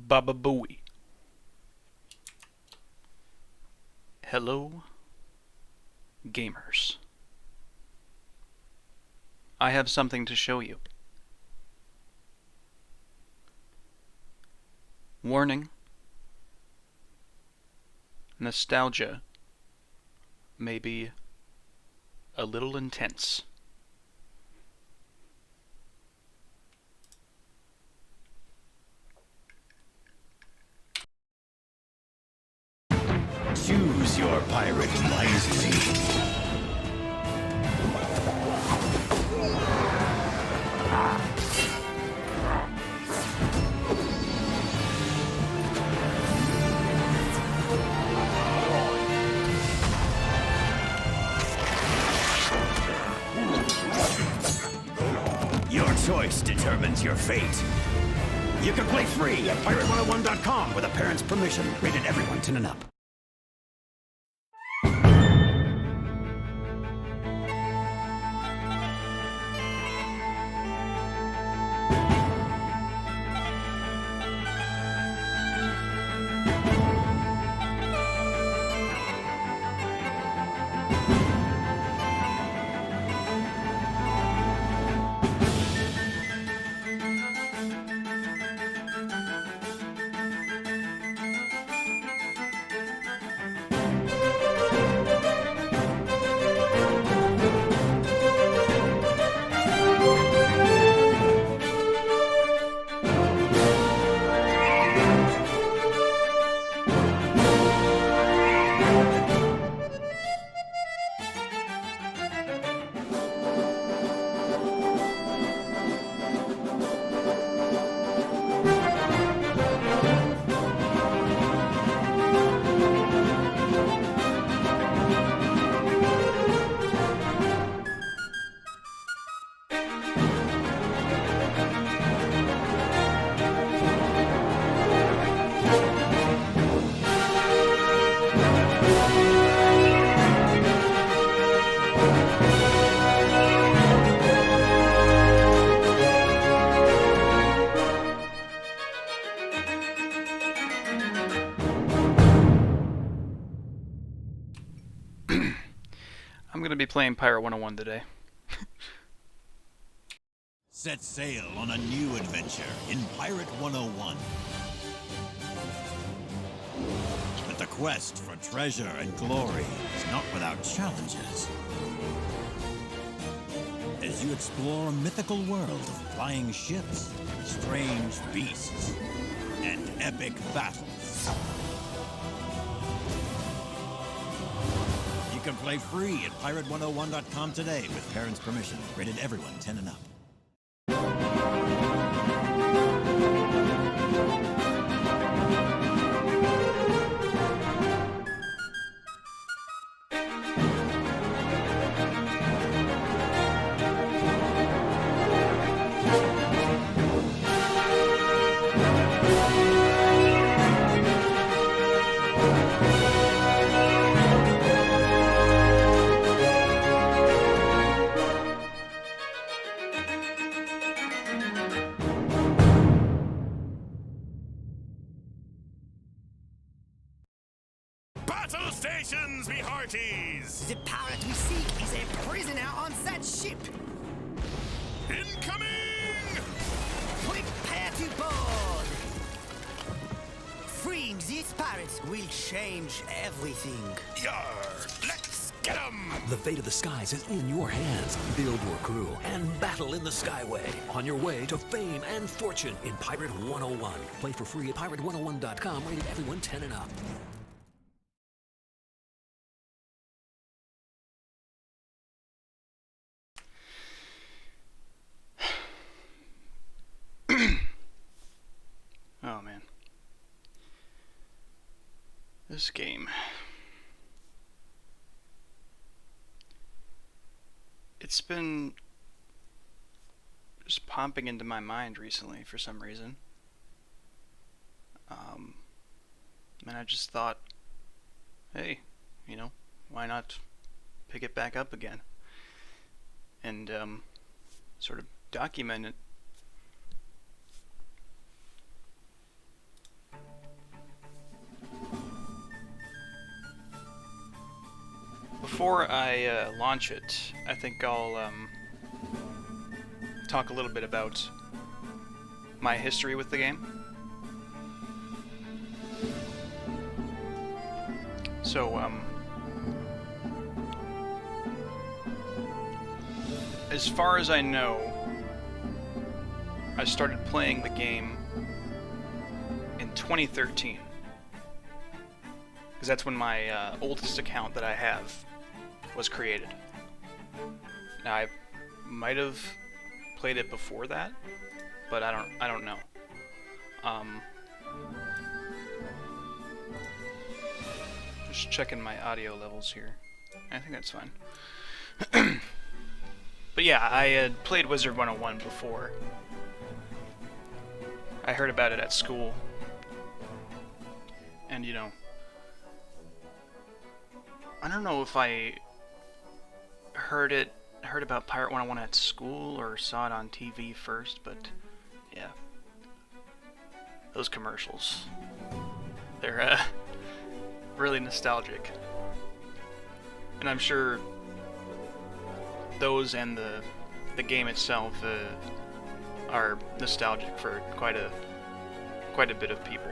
Baba Booey. Hello, gamers. I have something to show you. Warning. Nostalgia may be a little intense. Choose your pirate wisely. Your choice determines your fate. You can play free at Pirate101.com with a parent's permission. Rated everyone 10 and up. I'm going to be playing Pirate 101 today. Set sail on a new adventure in Pirate 101. But the quest for treasure and glory is not without challenges. As you explore a mythical world of flying ships, strange beasts, and epic battles. You can play free at Pirate101.com today with parents' permission. Rated everyone 10 and up. Battle stations, me hearties! The pirate we seek is a prisoner on that ship. Incoming! Prepare to board. Freeing these pirates will change everything. Yar! Let's get 'em! The fate of the skies is in your hands. Build your crew and battle in the Skyway. On your way to fame and fortune in Pirate 101. Play for free at Pirate101.com. Rated everyone 10 and up. Oh man. This game. It's been just popping into my mind recently for some reason. And I just thought, hey, you know, why not pick it back up again and sort of document it. before I launch it, I think I'll talk a little bit about my history with the game. So, as far as I know, I started playing the game in 2013. Because that's when my oldest account that I have was created. Now, I might have played it before that, but I don't know. Just checking my audio levels here. I think that's fine. But yeah, I had played Wizard 101 before. I heard about it at school. And you know, I don't know if I heard about Pirate 101 at school or saw it on TV first, but yeah. Those commercials. They're really nostalgic. And I'm sure those and the game itself are nostalgic for quite a bit of people.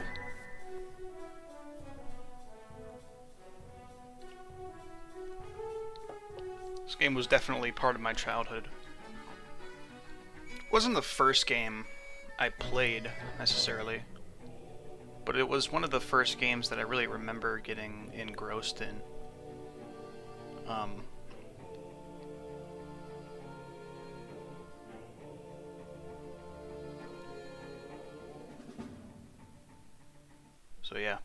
This game was definitely part of my childhood. It wasn't the first game I played necessarily, but it was one of the first games that I really remember getting engrossed in. So yeah,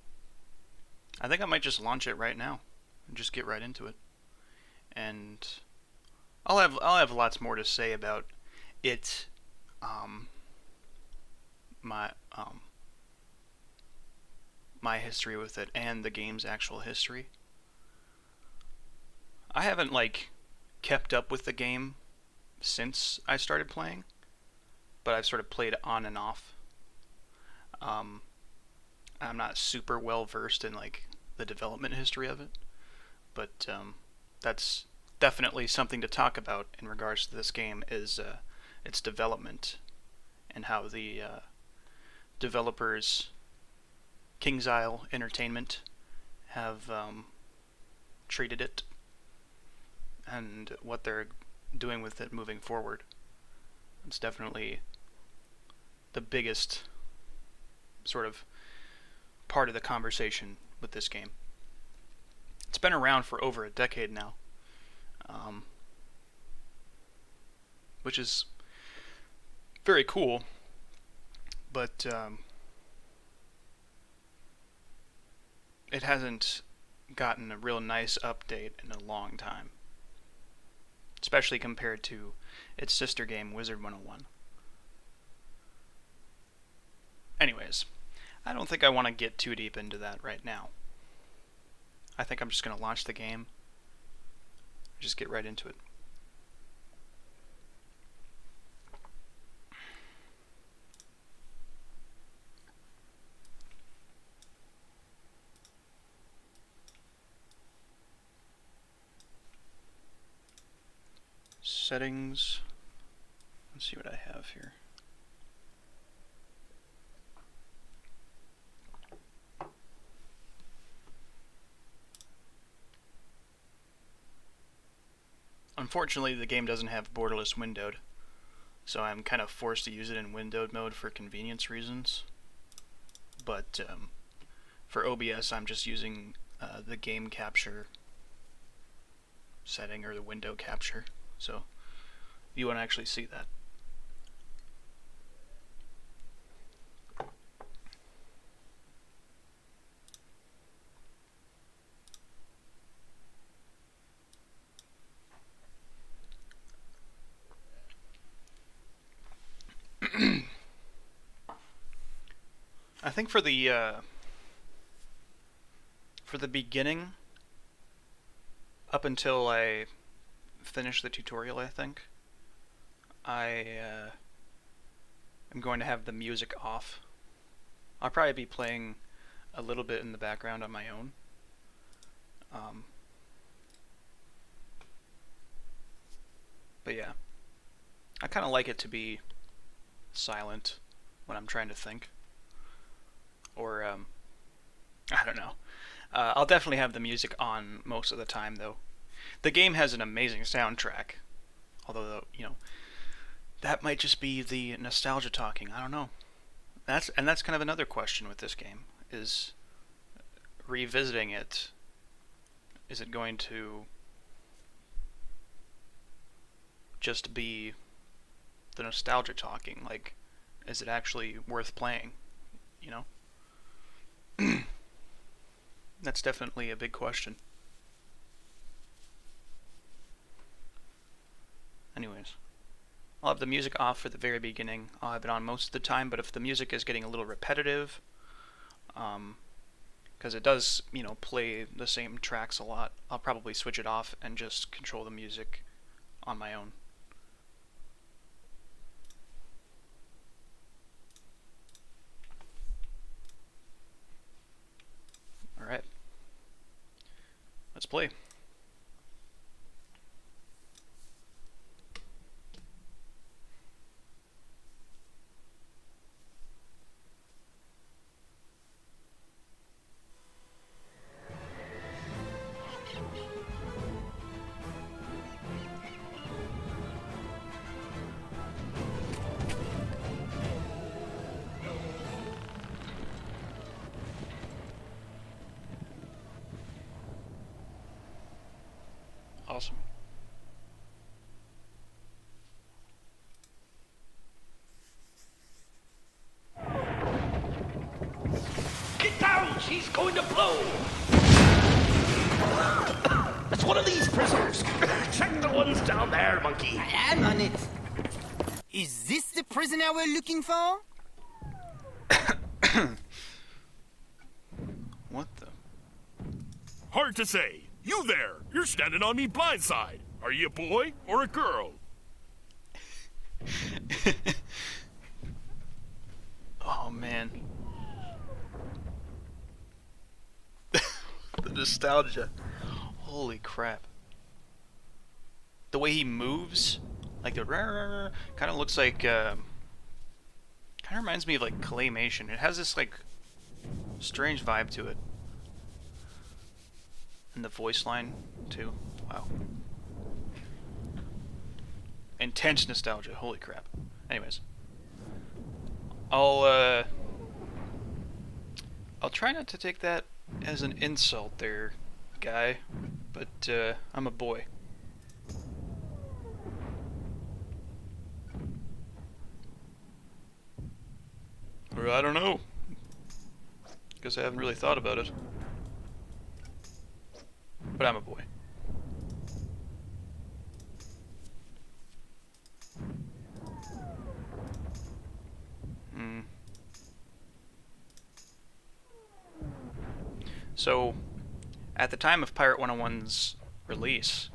I think I might just launch it right now and just get right into it. And I'll have lots more to say about it. My history with it and the game's actual history. I haven't kept up with the game since I started playing, but I've sort of played on and off. I'm not super well versed in the development history of it, but that's definitely something to talk about in regards to this game, is its development and how the developers, King's Isle Entertainment, have treated it and what they're doing with it moving forward. It's definitely the biggest sort of part of the conversation with this game. It's been around for over a decade now, which is very cool, but it hasn't gotten a real nice update in a long time, especially compared to its sister game, Wizard 101. Anyways, I don't think I want to get too deep into that right now. I think I'm just going to launch the game, just get right into it. Settings. Let's see what I have here. Unfortunately, the game doesn't have borderless windowed, so I'm kind of forced to use it in windowed mode for convenience reasons. But for OBS, I'm just using the game capture setting, or the window capture, so you won't actually see that. I think for the beginning, up until I finish the tutorial, I think I am going to have the music off. I'll probably be playing a little bit in the background on my own, But yeah, I kind of like it to be silent when I'm trying to think. Or, I don't know. I'll definitely have the music on most of the time, though. The game has an amazing soundtrack. Although, that might just be the nostalgia talking. I don't know. That's kind of another question with this game, is revisiting it. Is it going to just be the nostalgia talking? Like, is it actually worth playing? You know? That's definitely a big question. Anyways, I'll have the music off for the very beginning. I'll have it on most of the time, but if the music is getting a little repetitive, because it does, play the same tracks a lot, I'll probably switch it off and just control the music on my own. Alright. Let's play. Awesome. Get down! She's going to blow! It's one of these prisoners. Check the ones down there, monkey. I'm on it. Is this the prisoner we're looking for? What the? Hard to say. You there! You're standing on me blindside. Are you a boy or a girl? Oh man. The nostalgia. Holy crap. The way he moves, like the kind of looks like, kind of reminds me of like claymation. It has this like strange vibe to it. And the voice line too. Wow. Intense nostalgia. Holy crap. Anyways. I'll try not to take that as an insult there, guy, but I'm a boy. Or I don't know. Guess I haven't really thought about it. But I'm a boy. So, at the time of Pirate 101's release,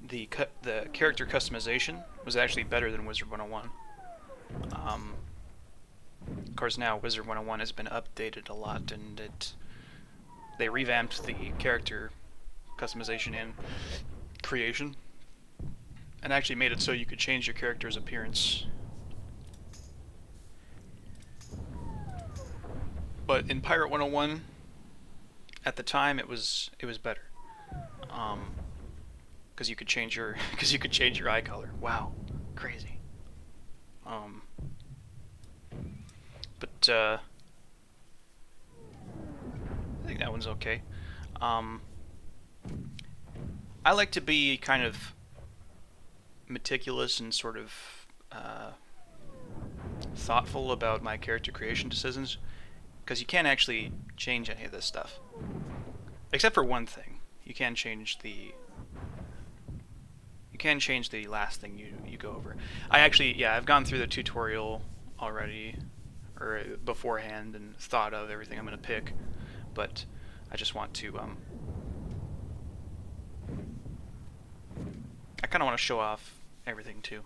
the character customization was actually better than Wizard 101. Of course, now Wizard 101 has been updated a lot, and they revamped the character customization and creation, and actually made it so you could change your character's appearance. But in Pirate 101, at the time, it was better, because you could change your eye color. Wow, crazy. But I think that one's okay. I like to be kind of meticulous and sort of thoughtful about my character creation decisions, because you can't actually change any of this stuff. Except for one thing. You can change the last thing you go over. I've gone through the tutorial already, or beforehand, and thought of everything I'm going to pick, but I just want to I kind of want to show off everything too.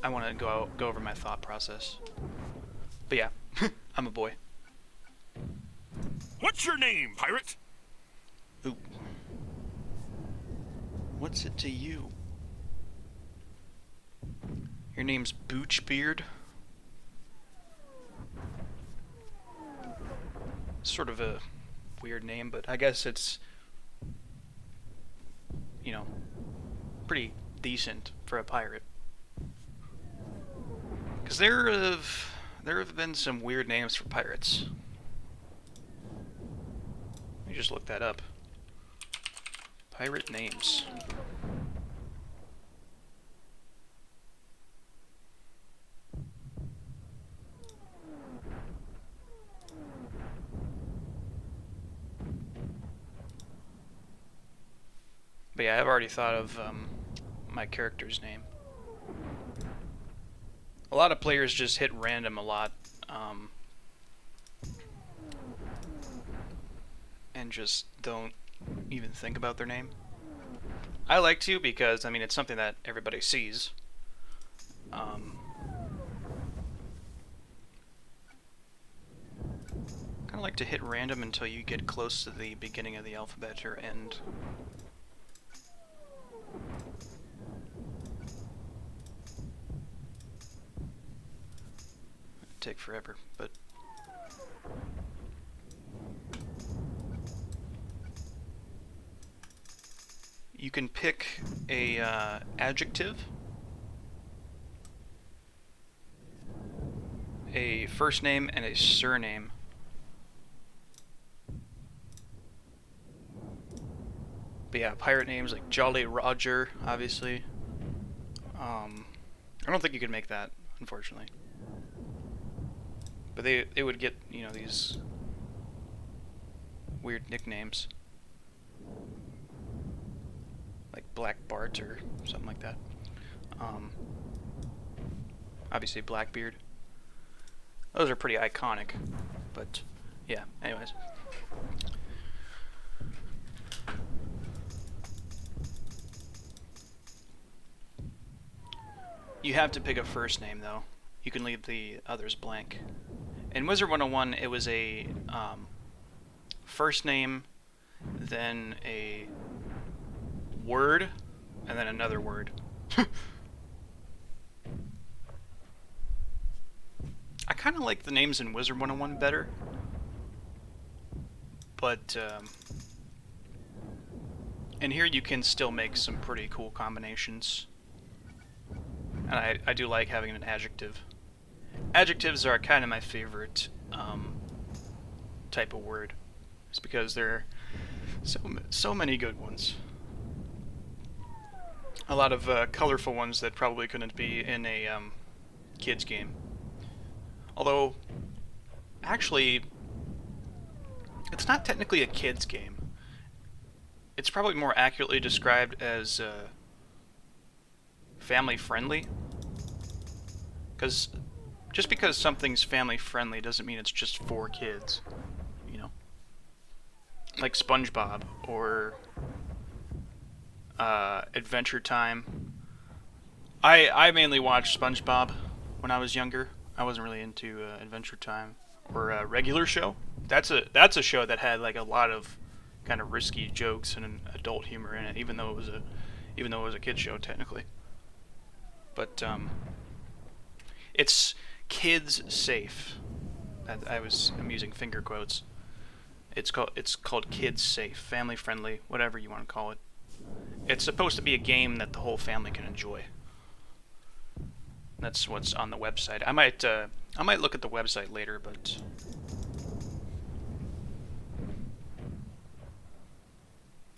I want to go over my thought process. But yeah, I'm a boy. What's your name, pirate? Ooh. What's it to you? Your name's Boochbeard? Sort of a weird name, but I guess it's, you know, pretty decent for a pirate. Because there have been some weird names for pirates. Let me just look that up. Pirate names. But yeah, I've already thought of my character's name. A lot of players just hit random a lot, and just don't even think about their name. I like to because, I mean, it's something that everybody sees. Kind of like to hit random until you get close to the beginning of the alphabet or end. It'd take forever, but you can pick a adjective, a first name, and a surname. But yeah, pirate names like Jolly Roger, obviously. I don't think you could make that, unfortunately. But they would get, you know, these weird nicknames. Like Black Bart or something like that. Obviously Blackbeard. Those are pretty iconic. But yeah, anyways. You have to pick a first name, though. You can leave the others blank. In Wizard 101, it was a first name, then a word, and then another word. I kind of like the names in Wizard 101 better, but in here you can still make some pretty cool combinations. And I do like having an adjective. Adjectives are kind of my favorite type of word. It's because there are so many good ones. A lot of colorful ones that probably couldn't be in a kids game. Although, actually, it's not technically a kids game. It's probably more accurately described as family friendly. Because just because something's family friendly doesn't mean it's just for kids, you know? Like SpongeBob or Adventure Time. I mainly watched SpongeBob when I was younger. I wasn't really into Adventure Time or Regular Show. That's a show that had like a lot of kind of risky jokes and an adult humor in it, even though it was a kids show technically. But it's kids safe. I'm using finger quotes. It's called kids safe, family friendly, whatever you want to call it. It's supposed to be a game that the whole family can enjoy. That's what's on the website. I might look at the website later, but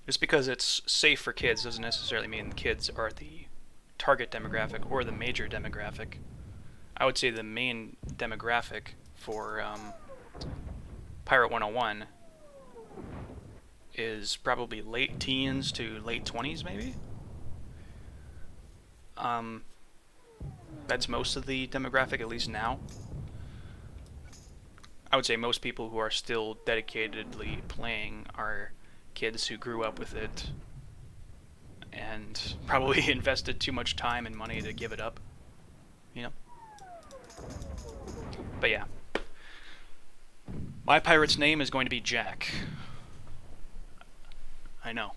just because it's safe for kids doesn't necessarily mean kids are the target demographic or the major demographic. I would say the main demographic for Pirate 101 is probably late teens to late 20s, maybe. That's most of the demographic, at least now. I would say most people who are still dedicatedly playing are kids who grew up with it and probably invested too much time and money to give it up, you know? But yeah. My pirate's name is going to be Jack. I know.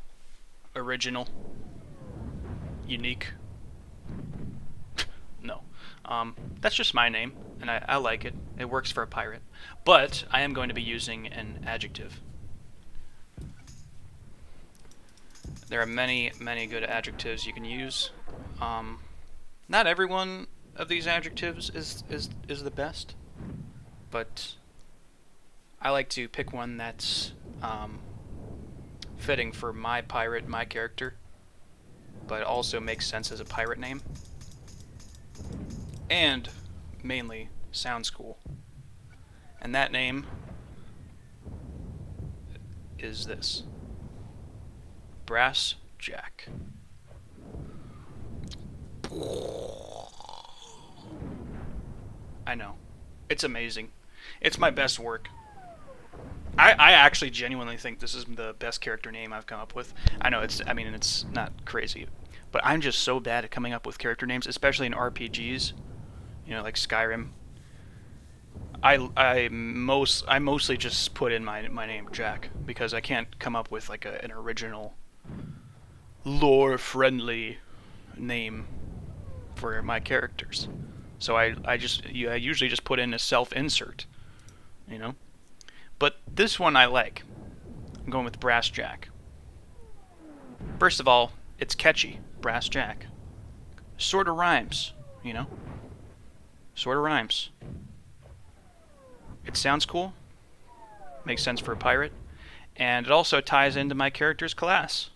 Original. Unique. No. That's just my name, and I like it. It works for a pirate. But I am going to be using an adjective. There are many, many good adjectives you can use. Not every one of these adjectives is the best, but I like to pick one that's fitting for my pirate, my character, but also makes sense as a pirate name, and mainly sounds cool. And that name is this: Brass Jack. I know. It's amazing. It's my best work. I actually genuinely think this is the best character name I've come up with. I know it's not crazy, but I'm just so bad at coming up with character names, especially in RPGs, like Skyrim. I mostly just put in my name Jack because I can't come up with like an original lore friendly name for my characters. So I usually just put in a self insert, But this one I like. I'm going with Brass Jack. First of all, it's catchy, Brass Jack. Sort of rhymes, Sort of rhymes. It sounds cool. Makes sense for a pirate. And it also ties into my character's class.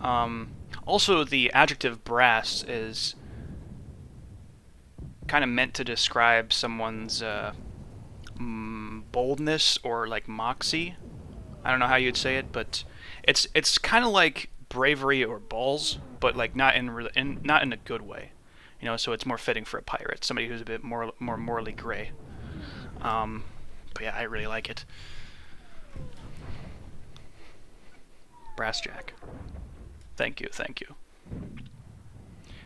Also, the adjective brass is kind of meant to describe someone's boldness or like moxie. I don't know how you'd say it, but it's kind of like bravery or balls, but like not in a good way, So it's more fitting for a pirate, somebody who's a bit more morally gray. But yeah, I really like it. Brass Jack. Thank you.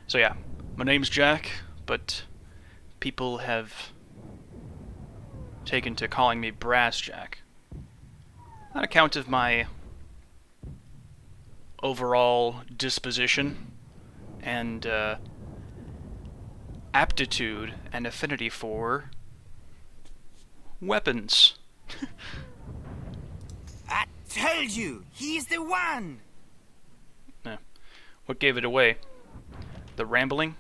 So yeah, my name's Jack, but people have taken to calling me Brass Jack on account of my overall disposition and aptitude and affinity for weapons. I told you, he's the one! Yeah. What gave it away? The rambling?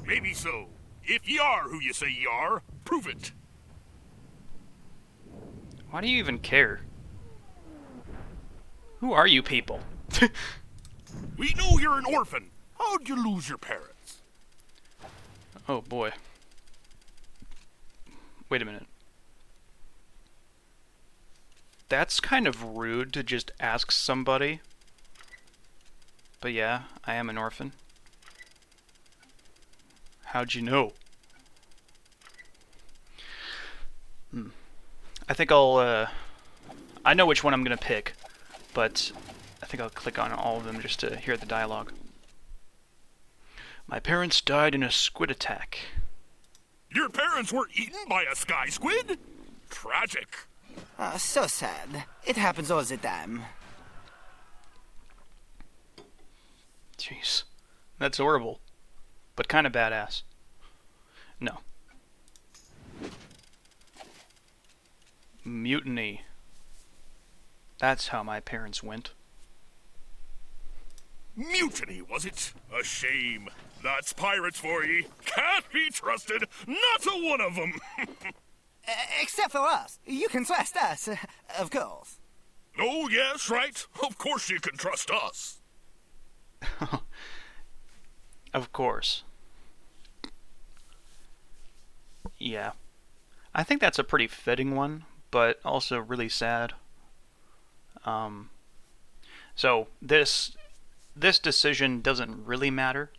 Maybe so. If ye are who ye say ye are, prove it. Why do you even care? Who are you people? We know you're an orphan. How'd you lose your parents? Oh boy. Wait a minute. That's kind of rude to just ask somebody. But yeah, I am an orphan. How'd you know? I think I know which one I'm gonna pick, but I think I'll click on all of them just to hear the dialogue. My parents died in a squid attack. Your parents were eaten by a sky squid? Tragic. So sad. It happens all the time. Jeez. That's horrible. But kind of badass. No. Mutiny. That's how my parents went. Mutiny, was it? A shame. That's pirates for ye. Can't be trusted. Not a one of them. Except for us. You can trust us, of course. Oh, yes, right. Of course you can trust us. Of course. Yeah. I think that's a pretty fitting one, but also really sad. So this decision doesn't really matter.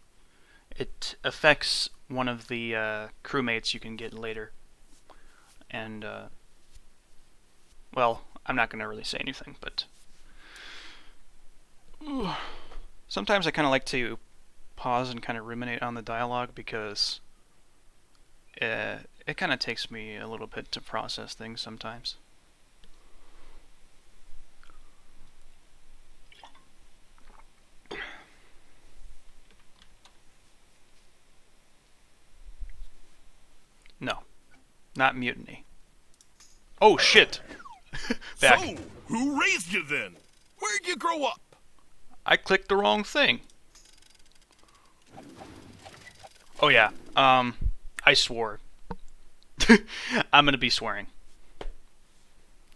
It affects one of the crewmates you can get later. And, well, I'm not going to really say anything, but sometimes I kind of like to pause and kind of ruminate on the dialogue because it kind of takes me a little bit to process things sometimes. Not mutiny. Oh, shit! Back. So, who raised you then? Where'd you grow up? I clicked the wrong thing. Oh, yeah. I swore. I'm gonna be swearing.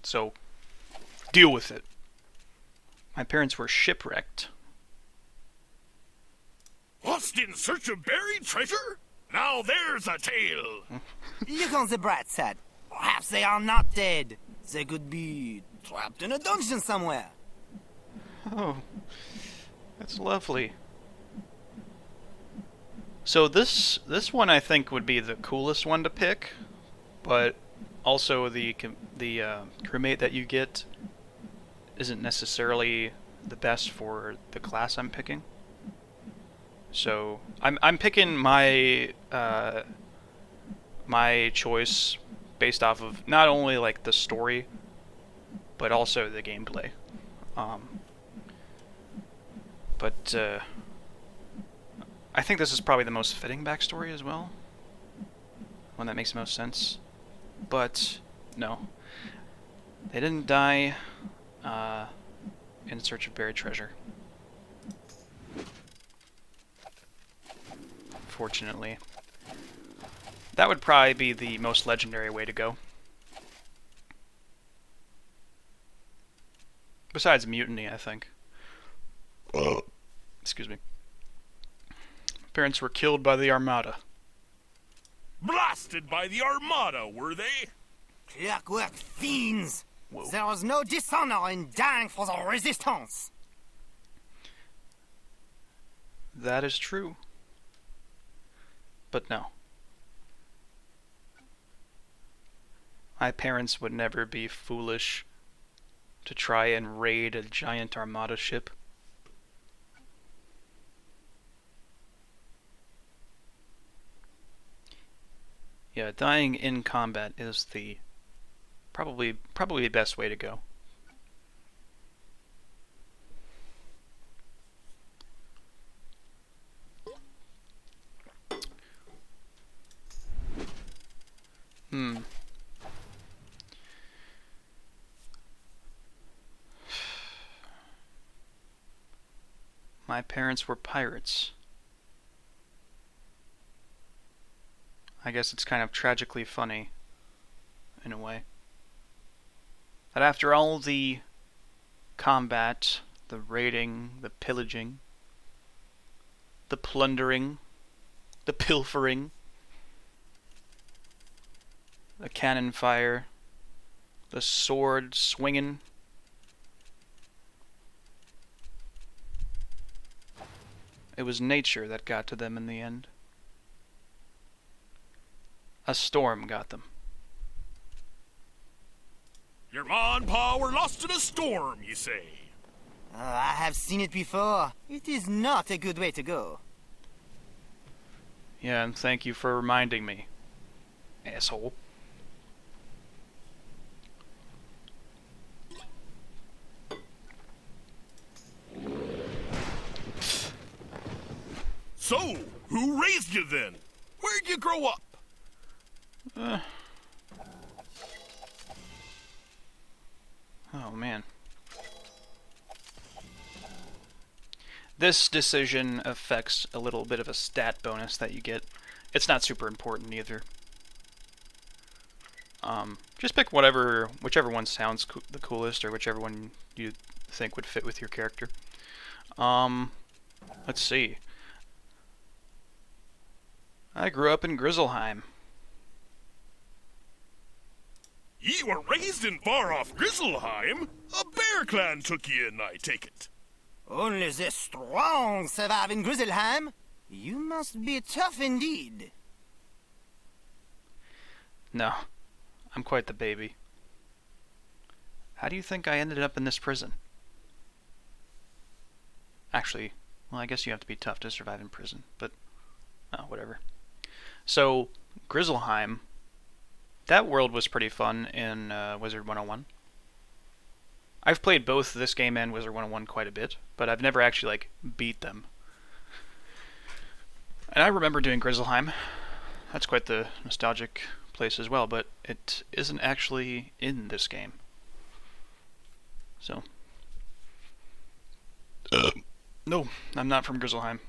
So, deal with it. My parents were shipwrecked. Lost in search of buried treasure? Now there's a tale. Look on the bright side. Perhaps they are not dead. They could be trapped in a dungeon somewhere. Oh, that's lovely. So this one I think would be the coolest one to pick, but also the crewmate that you get isn't necessarily the best for the class I'm picking. So I'm picking my my choice based off of not only like the story, but also the gameplay. But I think this is probably the most fitting backstory as well, one that makes the most sense. But no, they didn't die in search of buried treasure. Fortunately. That would probably be the most legendary way to go. Besides mutiny, I think. Excuse me. Parents were killed by the Armada. Blasted by the Armada, were they? Clockwork fiends! Whoa. There was no dishonor in dying for the resistance. That is true. But no. My parents would never be foolish to try and raid a giant armada ship. Yeah, dying in combat is the probably the best way to go. My parents were pirates. I guess it's kind of tragically funny, in a way, that after all the combat, the raiding, the pillaging, the plundering, the pilfering, the cannon fire, the sword swinging, it was nature that got to them in the end. A storm got them. Your ma and pa were lost in a storm, you say? I have seen it before. It is not a good way to go. Yeah, and thank you for reminding me, asshole. So, who raised you then? Where'd you grow up? Oh man. This decision affects a little bit of a stat bonus that you get. It's not super important either. Just pick whichever one sounds the coolest, or whichever one you think would fit with your character. Let's see. I grew up in Grizzleheim. Ye were raised in far-off Grizzleheim? A bear clan took ye in, I take it. Only the strong survive in Grizzleheim. You must be tough indeed. No, I'm quite the baby. How do you think I ended up in this prison? Actually, well, I guess you have to be tough to survive in prison, but oh, whatever. So, Grizzleheim, that world was pretty fun in Wizard 101. I've played both this game and Wizard 101 quite a bit, but I've never actually, like, beat them. And I remember doing Grizzleheim. That's quite the nostalgic place as well, but it isn't actually in this game. So, no, I'm not from Grizzleheim.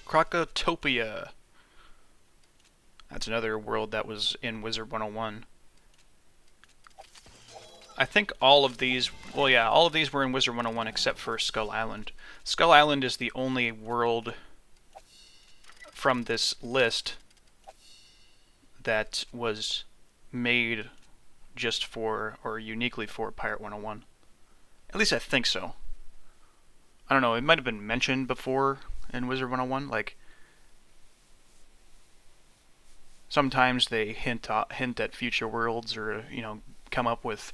Krakatopia. That's another world that was in Wizard 101. I think all of these, well yeah, all of these were in Wizard 101 except for Skull Island. Skull Island is the only world from this list that was made just for, or uniquely for, Pirate 101. At least I think so. I don't know, it might have been mentioned before in Wizard 101, like sometimes they hint at future worlds, or you know, come up with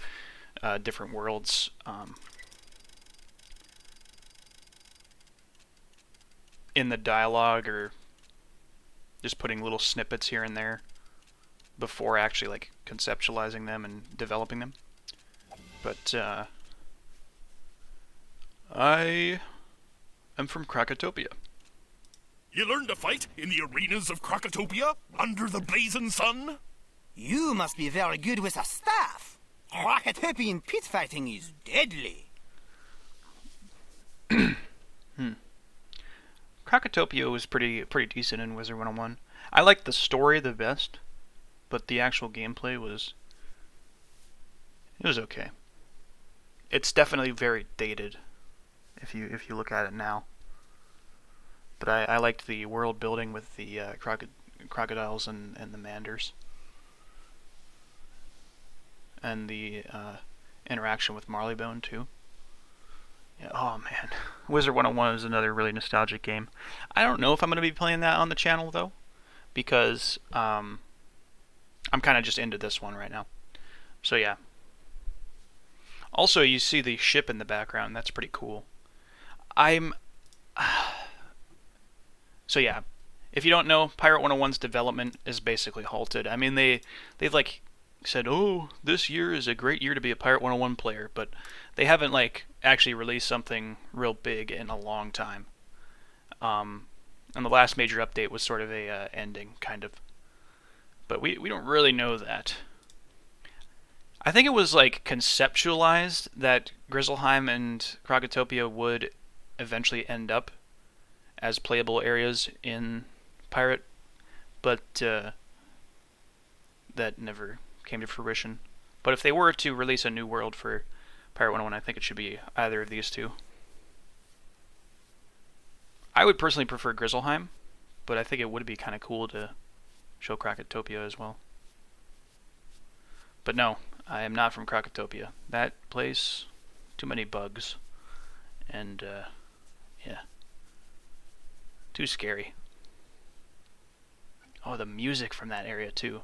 different worlds. In the dialogue, or just putting little snippets here and there before actually like conceptualizing them and developing them. But I am from Krakatopia. You learned to fight in the arenas of Krakatopia under the blazing sun? You must be very good with a staff. Krakatopian pit fighting is deadly. Krakatopia was pretty decent in Wizard 101. I liked the story the best, but the actual gameplay was okay. It's definitely very dated if you look at it now. But I liked the world building with the crocodiles and the manders, and the interaction with Marleybone too. Yeah, oh man, Wizard 101 is another really nostalgic game. I don't know if I'm going to be playing that on the channel though, because I'm kind of just into this one right now. So yeah. Also, you see the ship in the background. That's pretty cool. So yeah, if you don't know, Pirate 101's development is basically halted. I mean, they've like said, oh, this year is a great year to be a Pirate 101 player, but they haven't like actually released something real big in a long time. And the last major update was sort of a ending, kind of. But we don't really know that. I think it was like conceptualized that Grizzleheim and Krakatopia would eventually end up as playable areas in Pirate, but that never came to fruition. But if they were to release a new world for Pirate 101, I think it should be either of these two. I would personally prefer Grizzleheim, but I think it would be kind of cool to show Krakatopia as well. But no, I am not from Krakatopia. That place, too many bugs, and yeah, too scary. Oh, the music from that area too.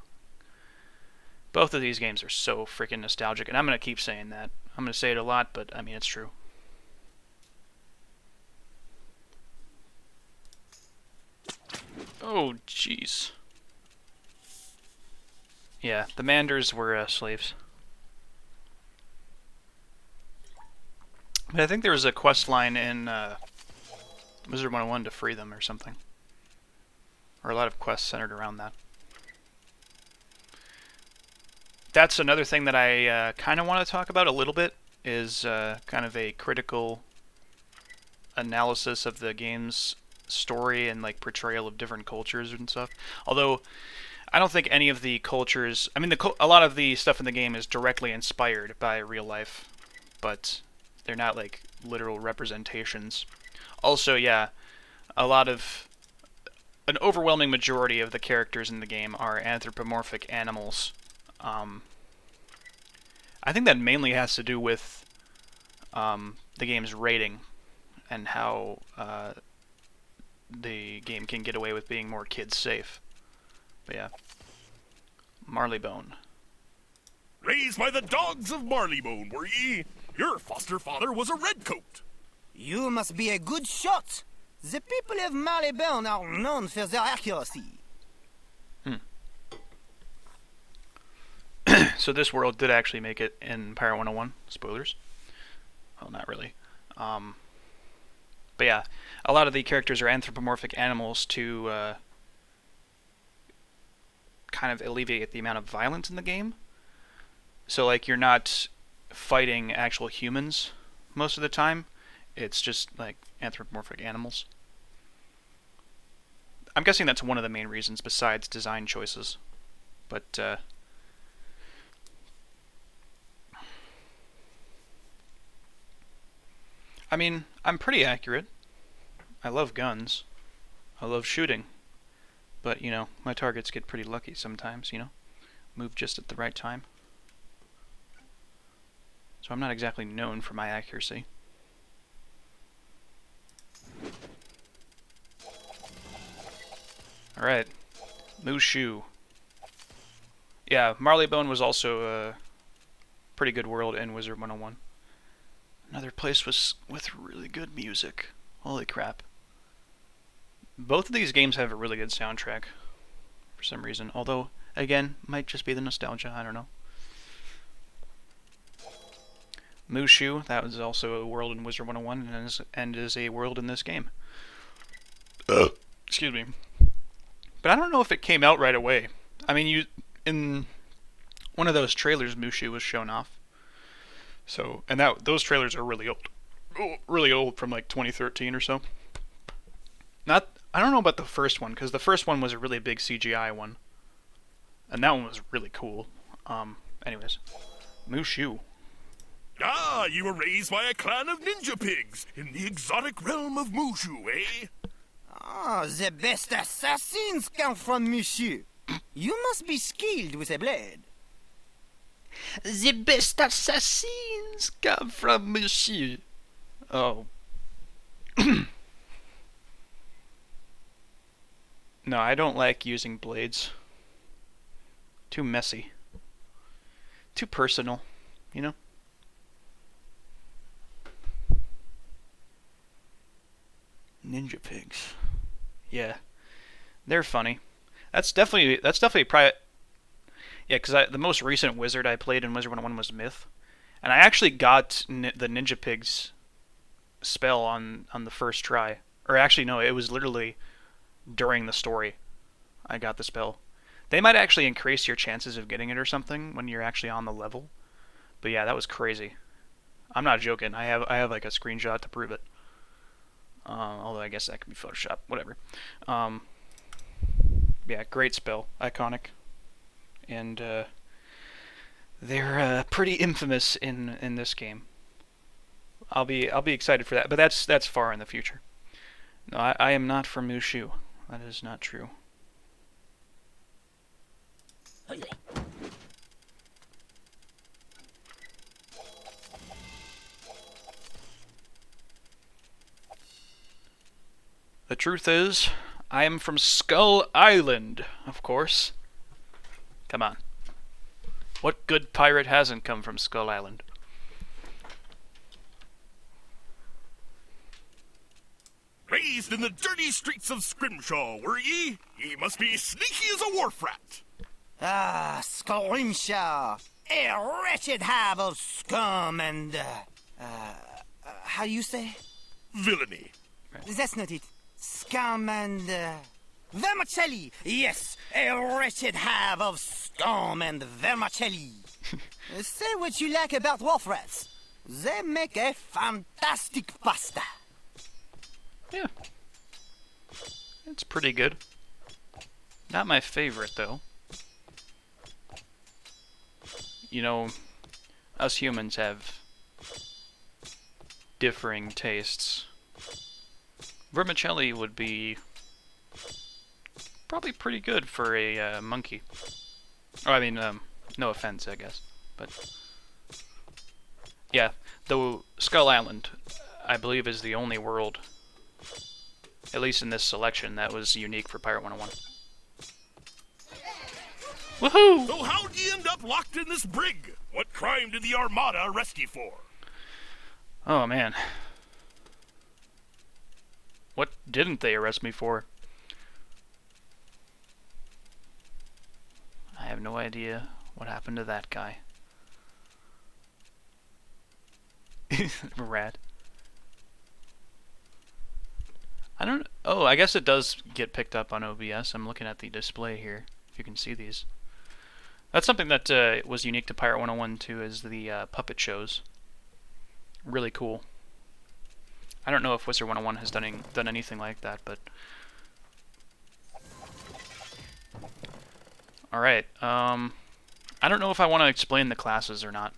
Both of these games are so freaking nostalgic, and I'm going to keep saying that. I'm going to say it a lot, but I mean, it's true. Oh, jeez. Yeah, the Manders were slaves. But I think there was a quest line in Wizard 101 to free them or something. Or a lot of quests centered around that. That's another thing that I kind of want to talk about a little bit, is kind of a critical analysis of the game's story and like portrayal of different cultures and stuff. Although I don't think any of the cultures, I mean, a lot of the stuff in the game is directly inspired by real life, but they're not like literal representations. Also, yeah, an overwhelming majority of the characters in the game are anthropomorphic animals. I think that mainly has to do with the game's rating and how the game can get away with being more kids safe. But yeah, Marleybone. Raised by the dogs of Marleybone, were ye? Your foster father was a redcoat. You must be a good shot. The people of Marleybone are known for their accuracy. So this world did actually make it in Pirate 101. Spoilers. Well, not really. But But yeah, a lot of the characters are anthropomorphic animals to kind of alleviate the amount of violence in the game. So like you're not fighting actual humans most of the time. It's just like anthropomorphic animals. I'm guessing that's one of the main reasons besides design choices. But I mean, I'm pretty accurate. I love guns. I love shooting. But, you know, my targets get pretty lucky sometimes, you know. Move just at the right time. So I'm not exactly known for my accuracy. Alright. Mushu. Yeah, Marleybone was also a pretty good world in Wizard 101. Another place with really good music. Holy crap. Both of these games have a really good soundtrack for some reason. Although, again, might just be the nostalgia, I don't know. Mushu, that was also a world in Wizard 101 and is a world in this game. Excuse me. But I don't know if it came out right away. I mean, in one of those trailers, Mushu was shown off. So, and those trailers are really old from like 2013 or so. I don't know about the first one, because the first one was a really big CGI one. And that one was really cool. Anyways. Mushu. Ah, you were raised by a clan of ninja pigs in the exotic realm of Mushu, eh? Ah, the best assassins come from Monsieur. You must be skilled with a blade. The best assassins come from Monsieur. Oh. No, I don't like using blades. Too messy. Too personal, you know? Ninja pigs. Yeah. They're funny. That's definitely private. Yeah, because the most recent wizard I played in Wizard 101 was Myth. And I actually got the Ninja Pigs spell on the first try. Or actually, no, it was literally during the story I got the spell. They might actually increase your chances of getting it or something when you're actually on the level. But yeah, that was crazy. I'm not joking. I have like a screenshot to prove it. Although I guess that could be Photoshop. Whatever. Yeah, great spell. Iconic. And they're pretty infamous in this game. I'll be excited for that, but that's far in the future. No, I am not from Mushu. That is not true. The truth is, I am from Skull Island, of course. Come on. What good pirate hasn't come from Skull Island? Raised in the dirty streets of Scrimshaw, were ye? Ye must be sneaky as a wharf rat. Ah, Scrimshaw, a wretched hive of scum and, how you say? Villainy. That's not it. Scum and, vermicelli. Yes, a wretched hive of scum and vermicelli. Say what you like about wolf rats. They make a fantastic pasta. Yeah. It's pretty good. Not my favorite, though. You know, us humans have differing tastes. Vermicelli would be probably pretty good for a monkey. Oh, I mean, no offense, I guess. But yeah, though Skull Island, I believe, is the only world, at least in this selection, that was unique for Pirate 101. Woohoo! So how'd ye end up locked in this brig? What crime did the Armada arrest ye for? Oh, man. What didn't they arrest me for? I have no idea what happened to that guy. Rat. I don't... Oh, I guess it does get picked up on OBS. I'm looking at the display here, if you can see these. That's something that was unique to Pirate 101 too, is the puppet shows. Really cool. I don't know if Wizard 101 has done anything like that, but... Alright, I don't know if I want to explain the classes or not.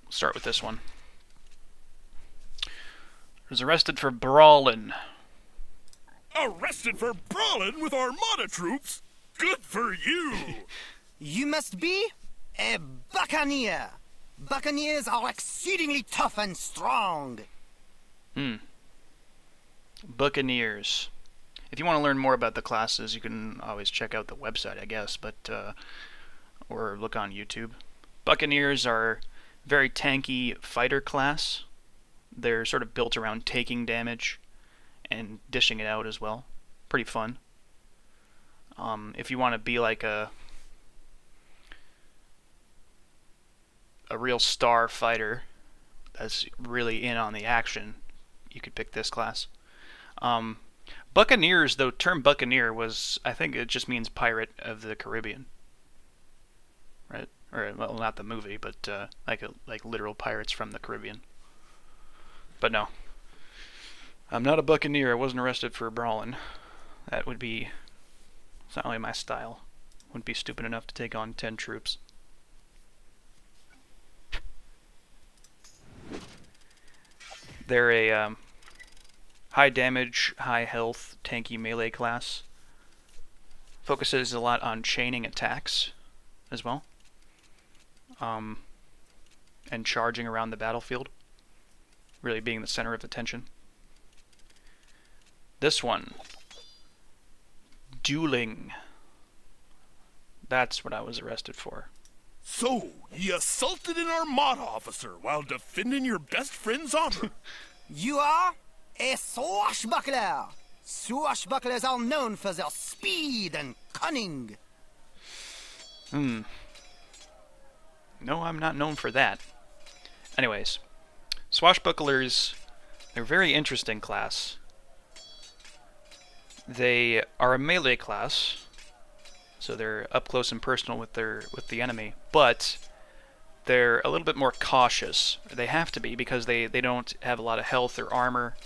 Start with this one. Was arrested for brawling. Arrested for brawling with Armada troops? Good for you! You must be a buccaneer. Buccaneers are exceedingly tough and strong. Buccaneers. If you want to learn more about the classes, you can always check out the website, I guess, but or look on YouTube. Buccaneers are very tanky fighter class. They're sort of built around taking damage and dishing it out as well. Pretty fun. If you want to be like a real star fighter that's really in on the action, you could pick this class. Buccaneers, though, term Buccaneer was, I think it just means Pirate of the Caribbean. Right? Or, well, not the movie, but like literal pirates from the Caribbean. But no. I'm not a Buccaneer. I wasn't arrested for brawling. That would be... It's not really my style. Wouldn't be stupid enough to take on 10 troops. They're a high damage, high health, tanky melee class. Focuses a lot on chaining attacks as well. And charging around the battlefield. Really being the center of attention. This one. Dueling. That's what I was arrested for. So, you assaulted an Armada officer while defending your best friend's honor. You are a swashbuckler. Swashbucklers are known for their speed and cunning. No, I'm not known for that. Anyways, swashbucklers, they're a very interesting class. They are a melee class, so they're up close and personal with the enemy, but they're a little bit more cautious. They have to be, because they don't have a lot of health or armor.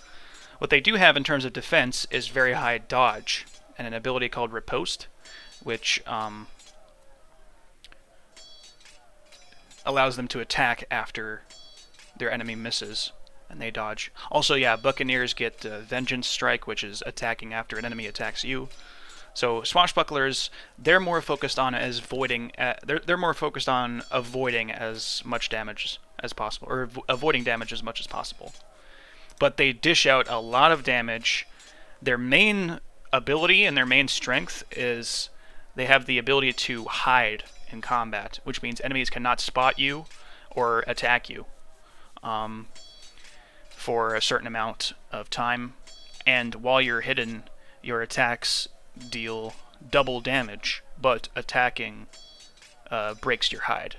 What they do have in terms of defense is very high dodge, and an ability called Riposte, which allows them to attack after their enemy misses, and they dodge. Also, yeah, Buccaneers get Vengeance Strike, which is attacking after an enemy attacks you. So swashbucklers, they're more focused on they're more focused on avoiding as much damage as possible, or avoiding damage as much as possible. But they dish out a lot of damage. Their main ability and their main strength is they have the ability to hide in combat, which means enemies cannot spot you or attack you for a certain amount of time. And while you're hidden, your attacks deal double damage, but attacking breaks your hide.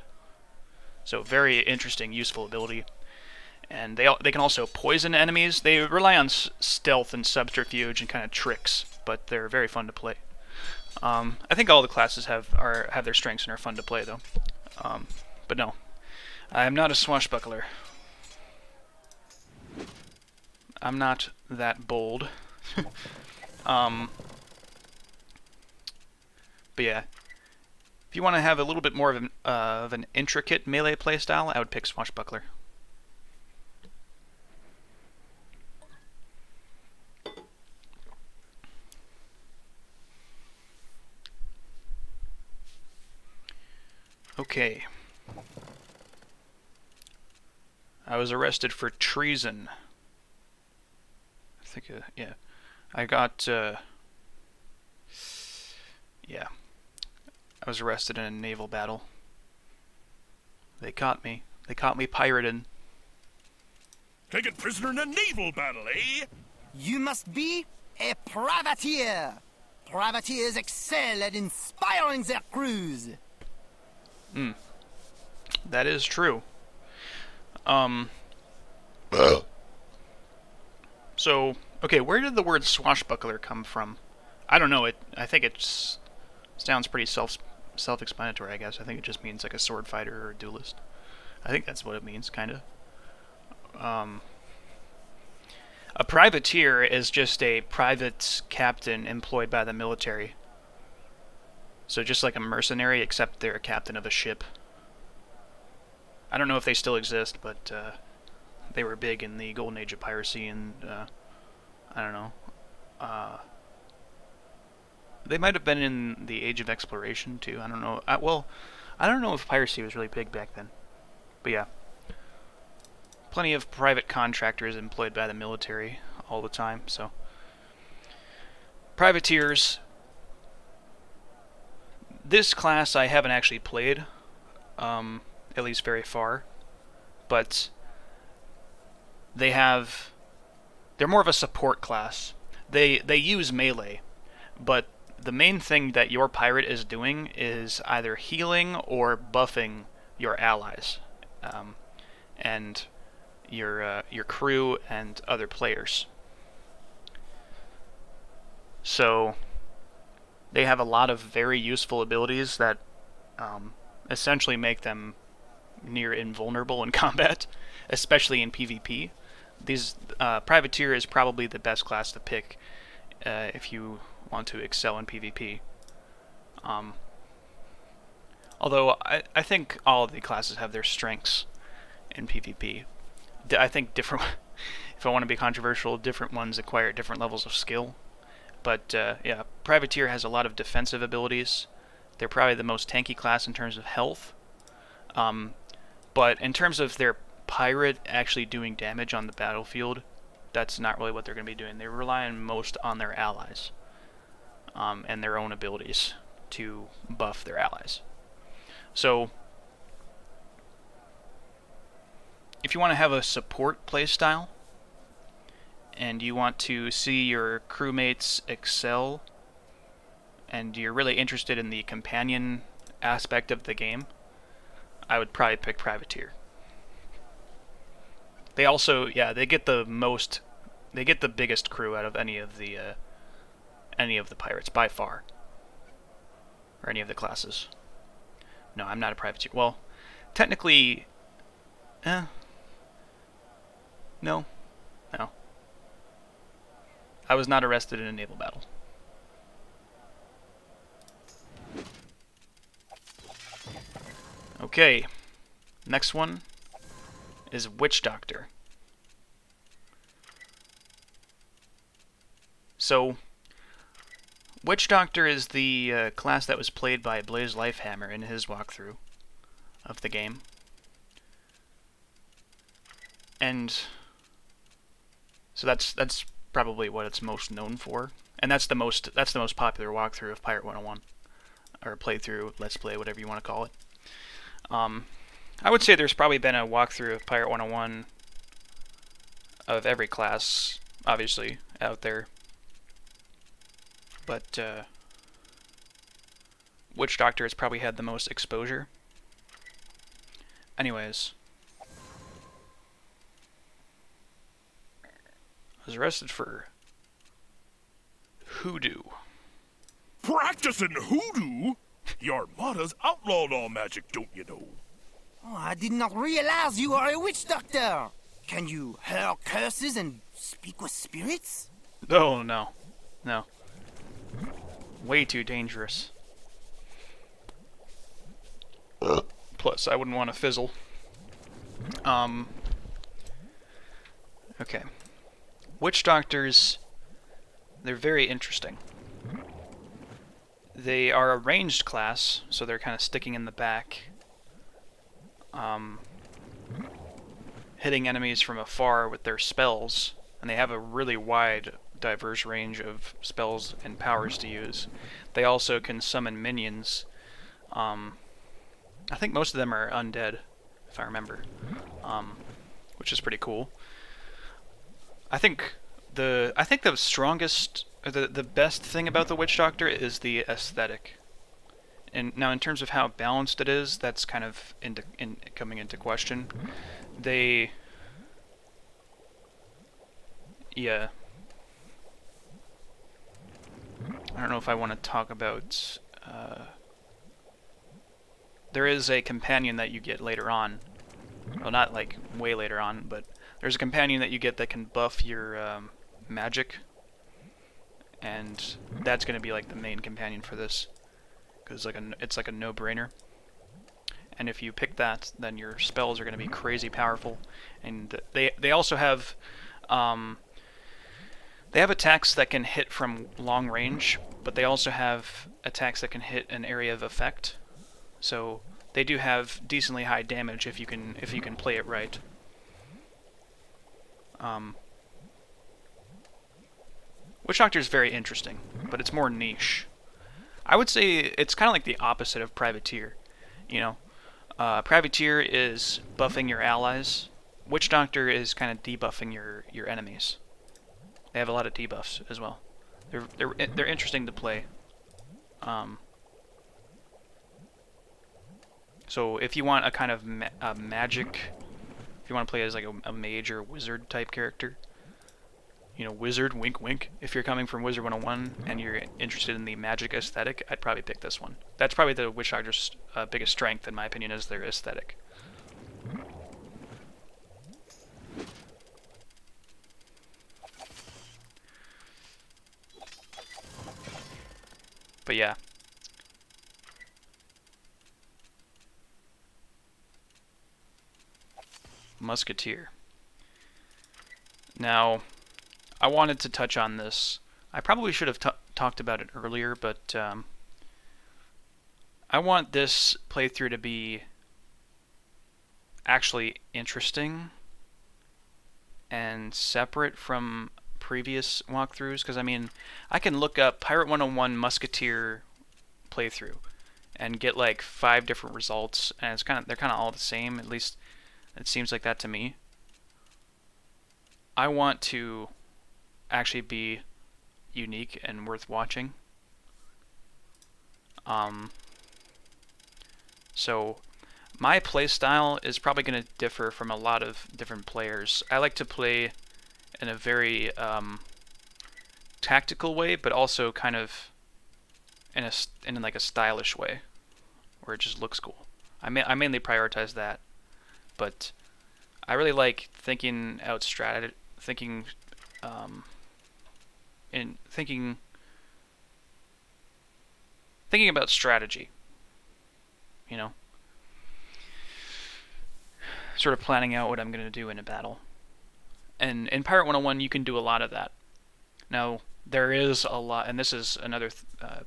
So very interesting, useful ability. And they can also poison enemies. They rely on stealth and subterfuge and kind of tricks, but they're very fun to play. I think all the classes have their strengths and are fun to play, though. But no, I am not a swashbuckler. I'm not that bold. But yeah, if you want to have a little bit more of an intricate melee playstyle, I would pick swashbuckler. Okay. I was arrested for treason. I think, yeah. I got, yeah. I was arrested in a naval battle. They caught me. They caught me pirating. Taken prisoner in a naval battle, eh? You must be a privateer. privateers excel at inspiring their crews. That is true. So, okay, where did the word swashbuckler come from? I don't know. I think it sounds pretty self-explanatory, I guess. I think it just means like a sword fighter or a duelist. I think that's what it means, kind of. A privateer is just a private captain employed by the military. So just like a mercenary, except they're a captain of a ship. I don't know if they still exist, but they were big in the golden age of piracy, and I don't know. They might have been in the age of exploration too. I don't know. Well, I don't know if piracy was really big back then. But yeah, plenty of private contractors employed by the military all the time. So privateers. This class I haven't actually played, at least very far, but they're more of a support class. They use melee, but the main thing that your pirate is doing is either healing or buffing your allies, and your crew and other players. So they have a lot of very useful abilities that essentially make them near invulnerable in combat, especially in PvP. These Privateer is probably the best class to pick if you want to excel in PvP. Although I think all of the classes have their strengths in PvP. I think different, if I want to be controversial, different ones acquire different levels of skill. But yeah, Privateer has a lot of defensive abilities. They're probably the most tanky class in terms of health. But in terms of their pirate actually doing damage on the battlefield, that's not really what they're going to be doing. They're relying most on their allies and their own abilities to buff their allies. So if you want to have a support playstyle and you want to see your crewmates excel and you're really interested in the companion aspect of the game, I would probably pick Privateer. They also, yeah, they get the biggest crew out of any of the pirates by far, or any of the classes. No, I'm not a Privateer. Well, technically, no. I was not arrested in a naval battle. Okay, next one is Witch Doctor. So, Witch Doctor is the class that was played by Blaze Lifehammer in his walkthrough of the game. And so that's probably what it's most known for, and that's the most popular walkthrough of Pirate 101, or playthrough, let's play, whatever you want to call it. I would say there's probably been a walkthrough of Pirate 101 of every class, obviously, out there. But Witch Doctor has probably had the most exposure. Anyways, I was arrested for hoodoo. Practicing hoodoo? The Armada's outlawed all magic, don't you know? Oh, I did not realize you are a witch doctor. Can you hurl curses and speak with spirits? Oh, no. Way too dangerous. Plus, I wouldn't want to fizzle. Okay. Witch Doctors, they're very interesting. They are a ranged class, so they're kind of sticking in the back. Hitting enemies from afar with their spells, and they have a really wide, diverse range of spells and powers to use. They also can summon minions. I think most of them are undead, if I remember, which is pretty cool. I think the strongest the best thing about the Witch Doctor is the aesthetic. And now, in terms of how balanced it is, that's kind of coming into question. Yeah. I don't know if I want to talk about. There is a companion that you get later on. Well, not like way later on, but there's a companion that you get that can buff your magic, and that's going to be like the main companion for this, because it's like a no-brainer. And if you pick that, then your spells are going to be crazy powerful, and they also have attacks that can hit from long range, but they also have attacks that can hit an area of effect. So they do have decently high damage if you can play it right. Witch Doctor is very interesting, but it's more niche. I would say it's kind of like the opposite of Privateer. You know, Privateer is buffing your allies. Witch Doctor is kind of debuffing your enemies. They have a lot of debuffs as well. They're interesting to play. So if you want a kind of magic, if you want to play as like a mage or wizard type character, you know, wizard, wink wink. If you're coming from Wizard 101 and you're interested in the magic aesthetic, I'd probably pick this one. That's probably the Witch Doctor's biggest strength, in my opinion, is their aesthetic. But yeah. Musketeer. Now, I wanted to touch on this. I probably should have talked about it earlier, but I want this playthrough to be actually interesting and separate from previous walkthroughs, because I mean, I can look up Pirate101 Musketeer playthrough and get like 5 different results, and they're kind of all the same. At least it seems like that to me. I want to actually be unique and worth watching. So my playstyle is probably going to differ from a lot of different players. I like to play in a very tactical way, but also kind of in like a stylish way, where it just looks cool. I mainly prioritize that, but I really like thinking about strategy. You know, sort of planning out what I'm going to do in a battle. And in Pirate 101, you can do a lot of that. Now, there is a lot, and this is another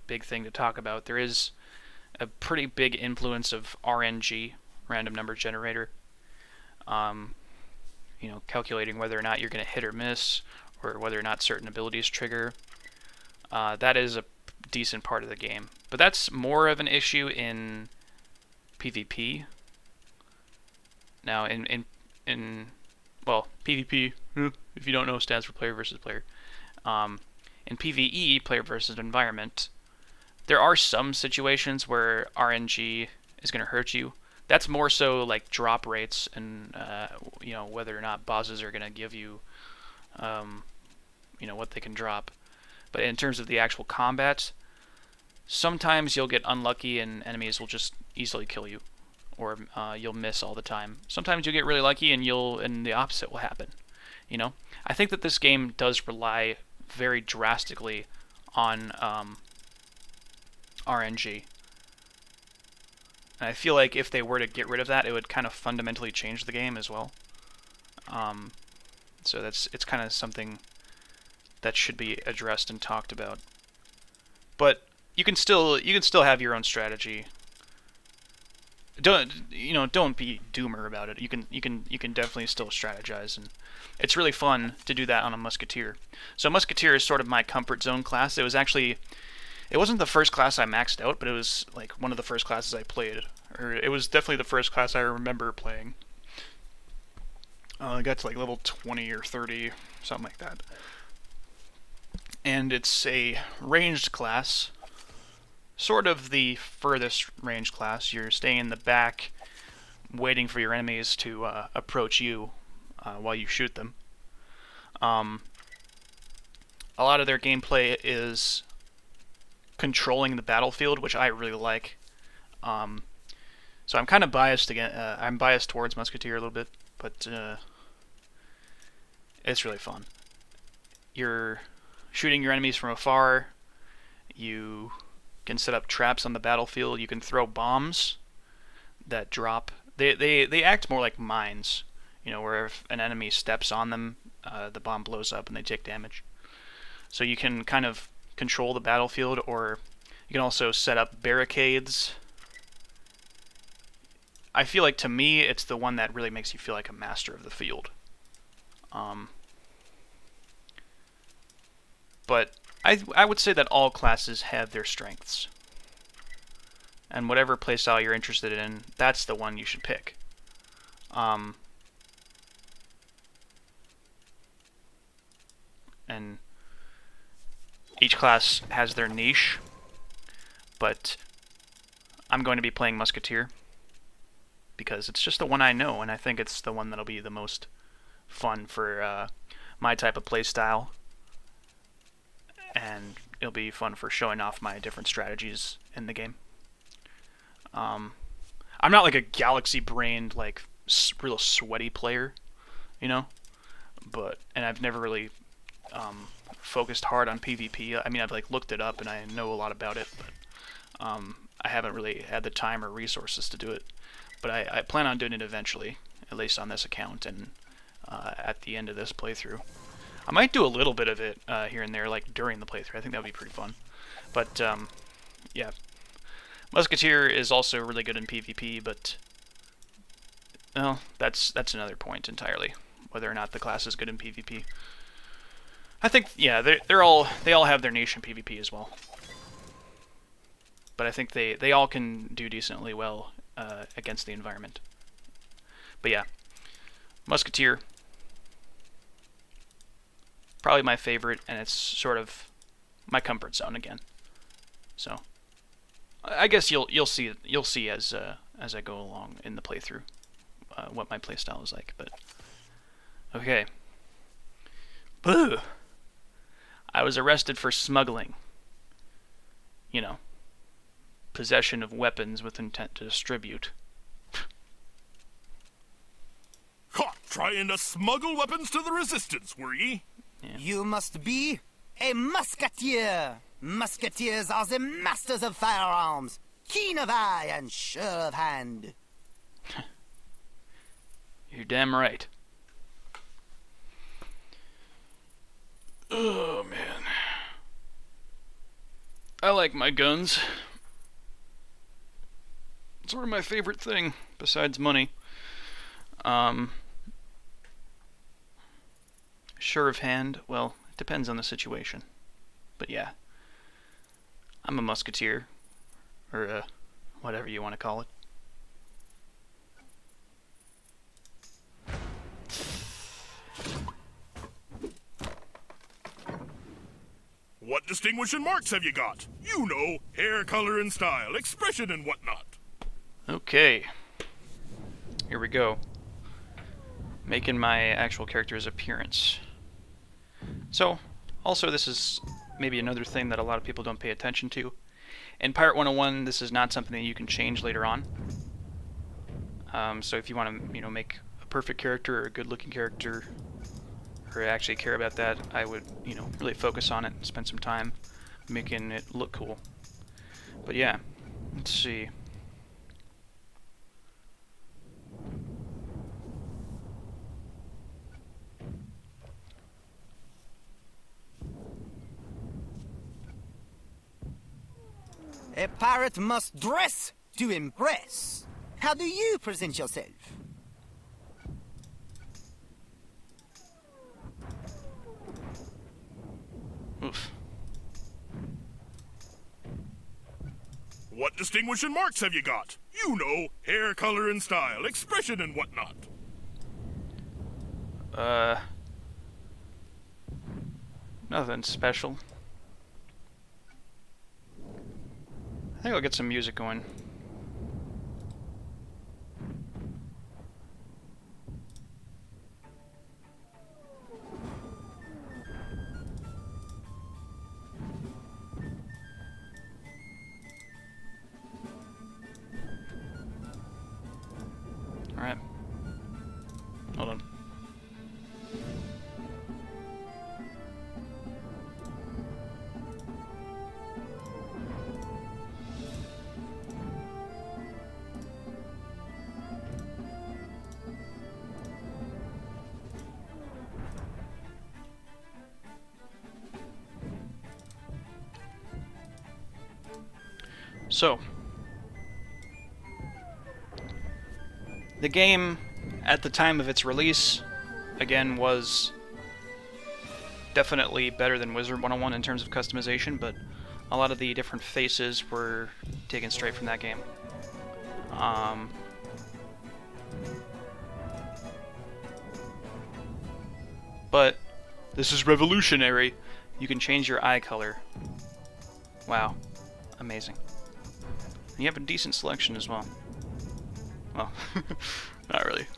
big thing to talk about. There is a pretty big influence of RNG, random number generator. You know, calculating whether or not you're going to hit or miss, or whether or not certain abilities trigger. That is a decent part of the game. But that's more of an issue in PvP. Now, well, PvP, if you don't know, stands for player versus player. In PvE, player versus environment, there are some situations where RNG is going to hurt you. That's more so like drop rates and you know, whether or not bosses are going to give you you know, what they can drop. But in terms of the actual combat, sometimes you'll get unlucky and enemies will just easily kill you, or you'll miss all the time. Sometimes you'll get really lucky and the opposite will happen. You know, I think that this game does rely very drastically on RNG. And I feel like if they were to get rid of that, it would kind of fundamentally change the game as well. So it's kind of something that should be addressed and talked about. But you can still have your own strategy. Don't be doomer about it. You can definitely still strategize, and it's really fun to do that on a Musketeer. So Musketeer is sort of my comfort zone class. It wasn't the first class I maxed out, but it was like one of the first classes I played, or it was definitely the first class I remember playing. I got to like level 20 or 30, something like that. and it's a ranged class, sort of the furthest range class. You're staying in the back, waiting for your enemies to approach you while you shoot them. A lot of their gameplay is controlling the battlefield, which I really like. So I'm kind of biased again. I'm biased towards Musketeer a little bit, but it's really fun. You're shooting your enemies from afar. You can set up traps on the battlefield. You can throw bombs that drop. They act more like mines, you know, where if an enemy steps on them, the bomb blows up and they take damage. So you can kind of control the battlefield, or you can also set up barricades. I feel like, to me, it's the one that really makes you feel like a master of the field. But I would say that all classes have their strengths. And whatever playstyle you're interested in, that's the one you should pick. And each class has their niche, but I'm going to be playing Musketeer because it's just the one I know, and I think it's the one that'll be the most fun for my type of playstyle, and it'll be fun for showing off my different strategies in the game. I'm not like a galaxy-brained, like, real sweaty player, you know? And I've never really focused hard on PvP. I mean, I've like looked it up and I know a lot about it, but I haven't really had the time or resources to do it. But I plan on doing it eventually, at least on this account and at the end of this playthrough. I might do a little bit of it here and there, like during the playthrough. I think that would be pretty fun. But yeah, Musketeer is also really good in PvP, but well, that's another point entirely, whether or not the class is good in PvP. I think, yeah, they all have their niche in PvP as well. But I think they all can do decently well against the environment. But yeah, Musketeer, probably my favorite, and it's sort of my comfort zone again. So I guess you'll see as I go along in the playthrough what my playstyle is like. But okay, boo. I was arrested for smuggling. You know, possession of weapons with intent to distribute. Caught trying to smuggle weapons to the Resistance, were ye? Yeah. You must be a musketeer. Musketeers are the masters of firearms, keen of eye and sure of hand. You're damn right. Oh, man. I like my guns. It's sort of my favorite thing, besides money. Sure of hand, well, it depends on the situation. But yeah, I'm a musketeer, or whatever you want to call it. What distinguishing marks have you got? You know, hair color and style, expression and whatnot. Okay, here we go. Making my actual character's appearance. So, also this is maybe another thing that a lot of people don't pay attention to. In Pirate 101, this is not something that you can change later on. So if you want to, make a perfect character or a good-looking character, or actually care about that, I would, really focus on it and spend some time making it look cool. But yeah, let's see. A pirate must dress to impress. How do you present yourself? Oof. What distinguishing marks have you got? You know, hair color and style, expression and whatnot. Nothing special. think I'll get some music going. Alright. Hold on. So, the game, at the time of its release, again, was definitely better than Wizard 101 in terms of customization, but a lot of the different faces were taken straight from that game. But this is revolutionary. You can change your eye color. Wow. Amazing. And you have a decent selection as well. Well, not really.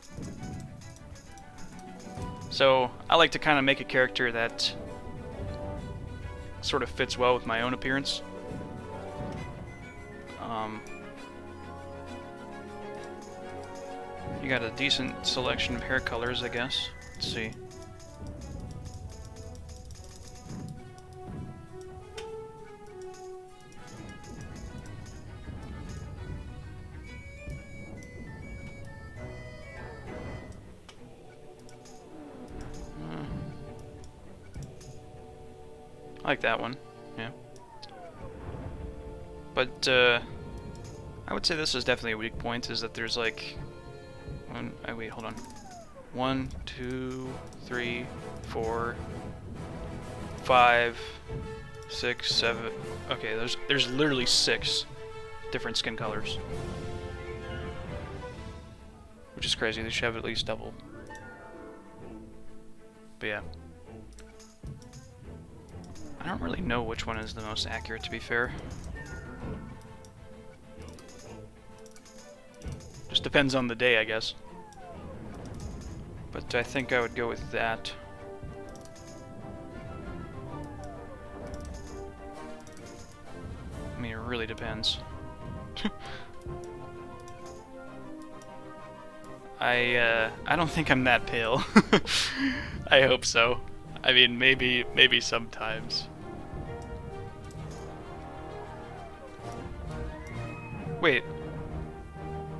So, I like to kind of make a character that sort of fits well with my own appearance. You got a decent selection of hair colors, I guess. Let's see. I like that one, yeah. But, I would say this is definitely a weak point, is that there's like... wait, hold on. 1, 2, 3, 4, 5, 6, 7... Okay, there's literally 6 different skin colors. Which is crazy, they should have at least double. But yeah. I don't really know which one is the most accurate, to be fair. Just depends on the day, I guess. But I think I would go with that. I mean, it really depends. I don't think I'm that pale. I hope so. I mean, maybe sometimes. Wait.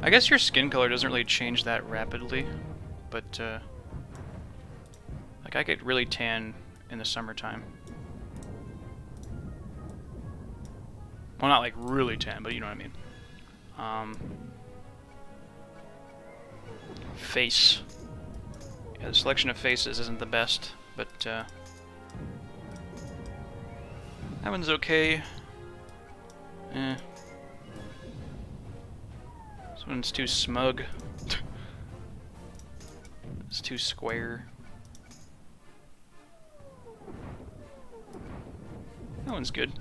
I guess your skin color doesn't really change that rapidly, but, like, I get really tan in the summertime. Well, not like really tan, but you know what I mean. Face. Yeah, the selection of faces isn't the best, but, that one's okay. Eh. This one's too smug. It's too square. That one's good.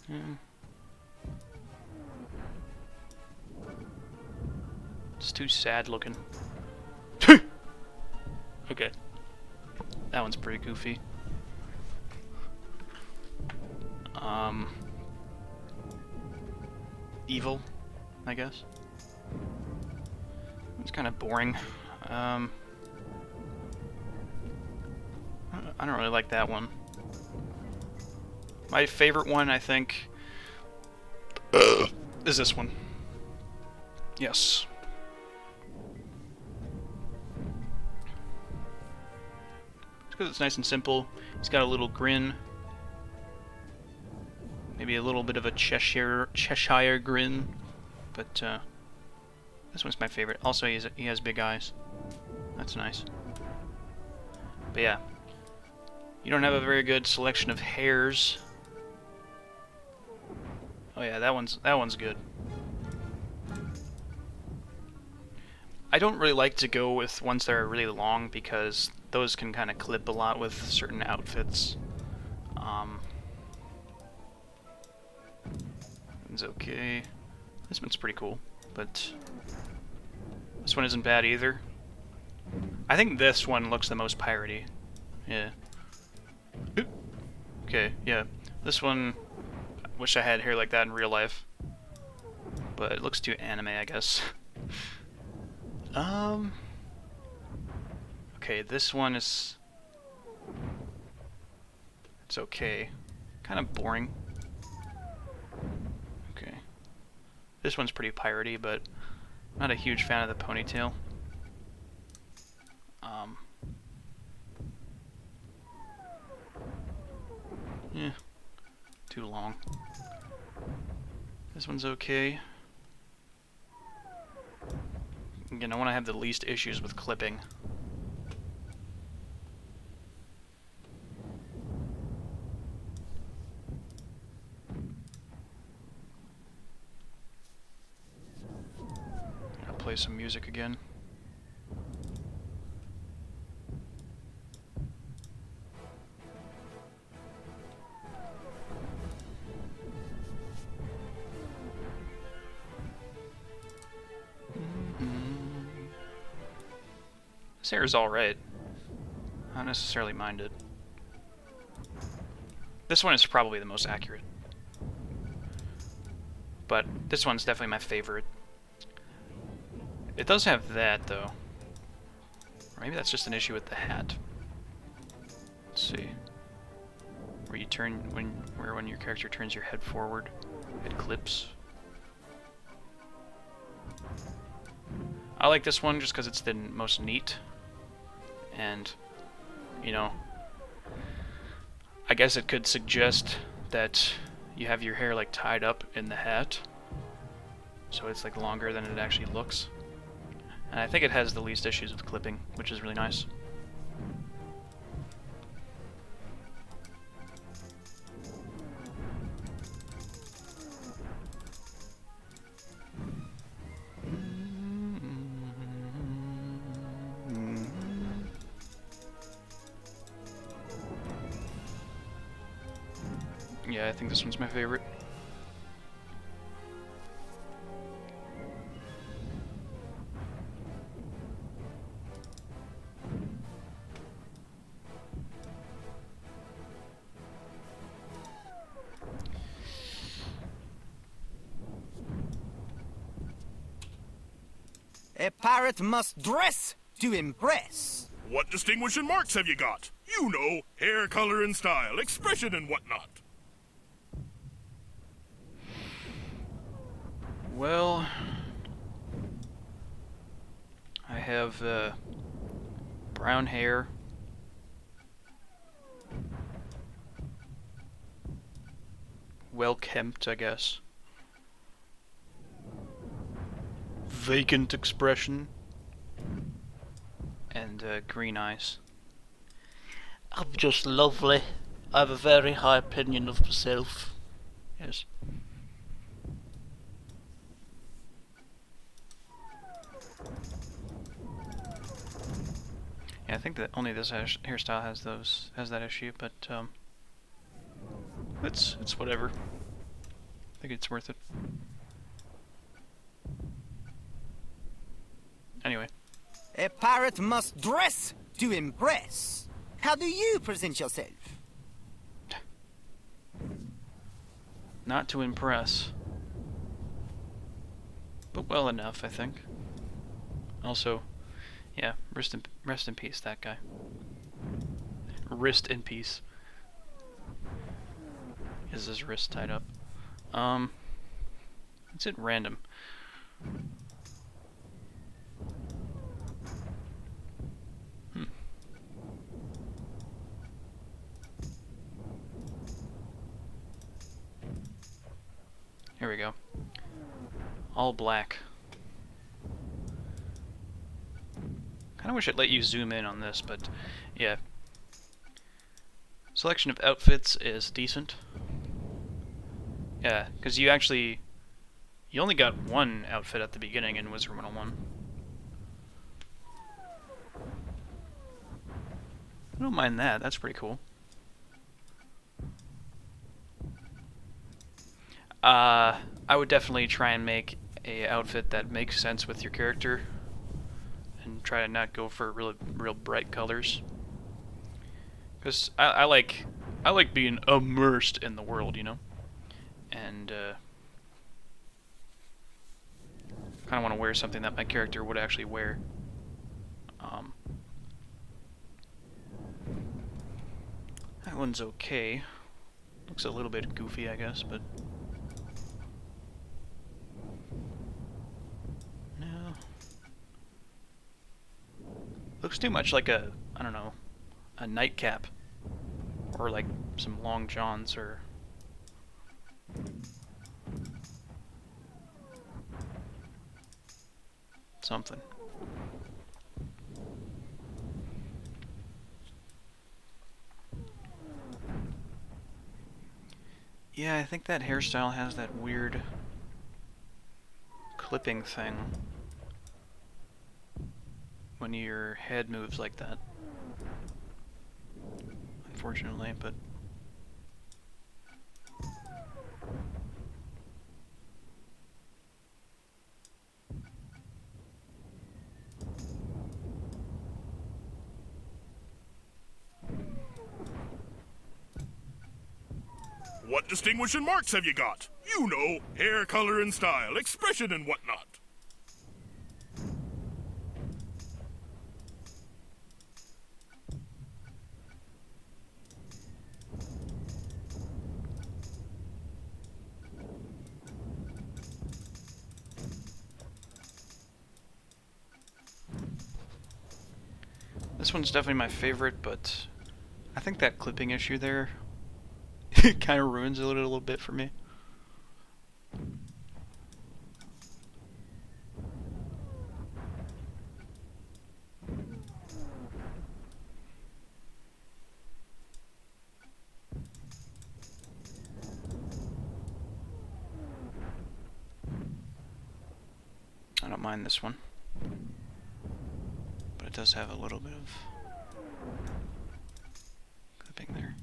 Yeah. It's too sad looking. Okay. That one's pretty goofy. Evil, I guess. It's kind of boring. I don't really like that one. My favorite one, I think, is this one. Yes. It's because it's nice and simple. He's got a little grin. Maybe a little bit of a Cheshire grin. But, this one's my favorite. Also, he has big eyes. That's nice. But yeah. You don't have a very good selection of hairs. Oh yeah, that one's good. I don't really like to go with ones that are really long because those can kind of clip a lot with certain outfits. one's okay. This one's pretty cool, but this one isn't bad either. I think this one looks the most piratey. Yeah. Oop. Okay, yeah. This one, I wish I had hair like that in real life. But it looks too anime, I guess. Okay, this one is... It's okay. Kind of boring. Okay. This one's pretty piratey, but I'm not a huge fan of the ponytail. Yeah, too long. This one's okay. Again, I want to have the least issues with clipping. I'll play some music again. This hair is alright. I don't necessarily mind it. This one is probably the most accurate. But this one's definitely my favorite. It does have that, though. Or maybe that's just an issue with the hat. Let's see. Where you turn, when your character turns your head forward, it clips. I like this one just because it's the most neat. And, you know, I guess it could suggest that you have your hair like tied up in the hat, so it's like longer than it actually looks. And I think it has the least issues with clipping, which is really nice. Yeah, I think this one's my favorite. A pirate must dress to impress. What distinguishing marks have you got? You know, hair color and style, expression and whatnot. Well, I have brown hair, well kempt, I guess. Vacant expression, and green eyes. I'm just lovely. I have a very high opinion of myself. Yes. Yeah, I think that only this hairstyle has that issue, but it's whatever. I think it's worth it. Anyway. A pirate must dress to impress. How do you present yourself? Not to impress. But well enough, I think. Also, yeah, rest in peace, that guy. Wrist in peace. Is his wrist tied up? It's at random. Here we go. All black. Kinda wish it let you zoom in on this, but yeah. Selection of outfits is decent. Yeah, because you only got one outfit at the beginning in Wizard 101. I don't mind that, that's pretty cool. I would definitely try and make a outfit that makes sense with your character, and try to not go for real bright colors. Because I like being immersed in the world, you know, and kind of want to wear something that my character would actually wear. That one's okay. Looks a little bit goofy, I guess, but no. Looks too much like a, I don't know, a nightcap, or like some long johns, or something. Yeah, I think that hairstyle has that weird clipping thing when your head moves like that. Unfortunately, but What distinguishing marks have you got? You know, hair color and style, expression and whatnot. this one's definitely my favorite, but I think that clipping issue there kind of ruins it a little bit for me. I don't mind this one, but it does have a little bit of clipping there.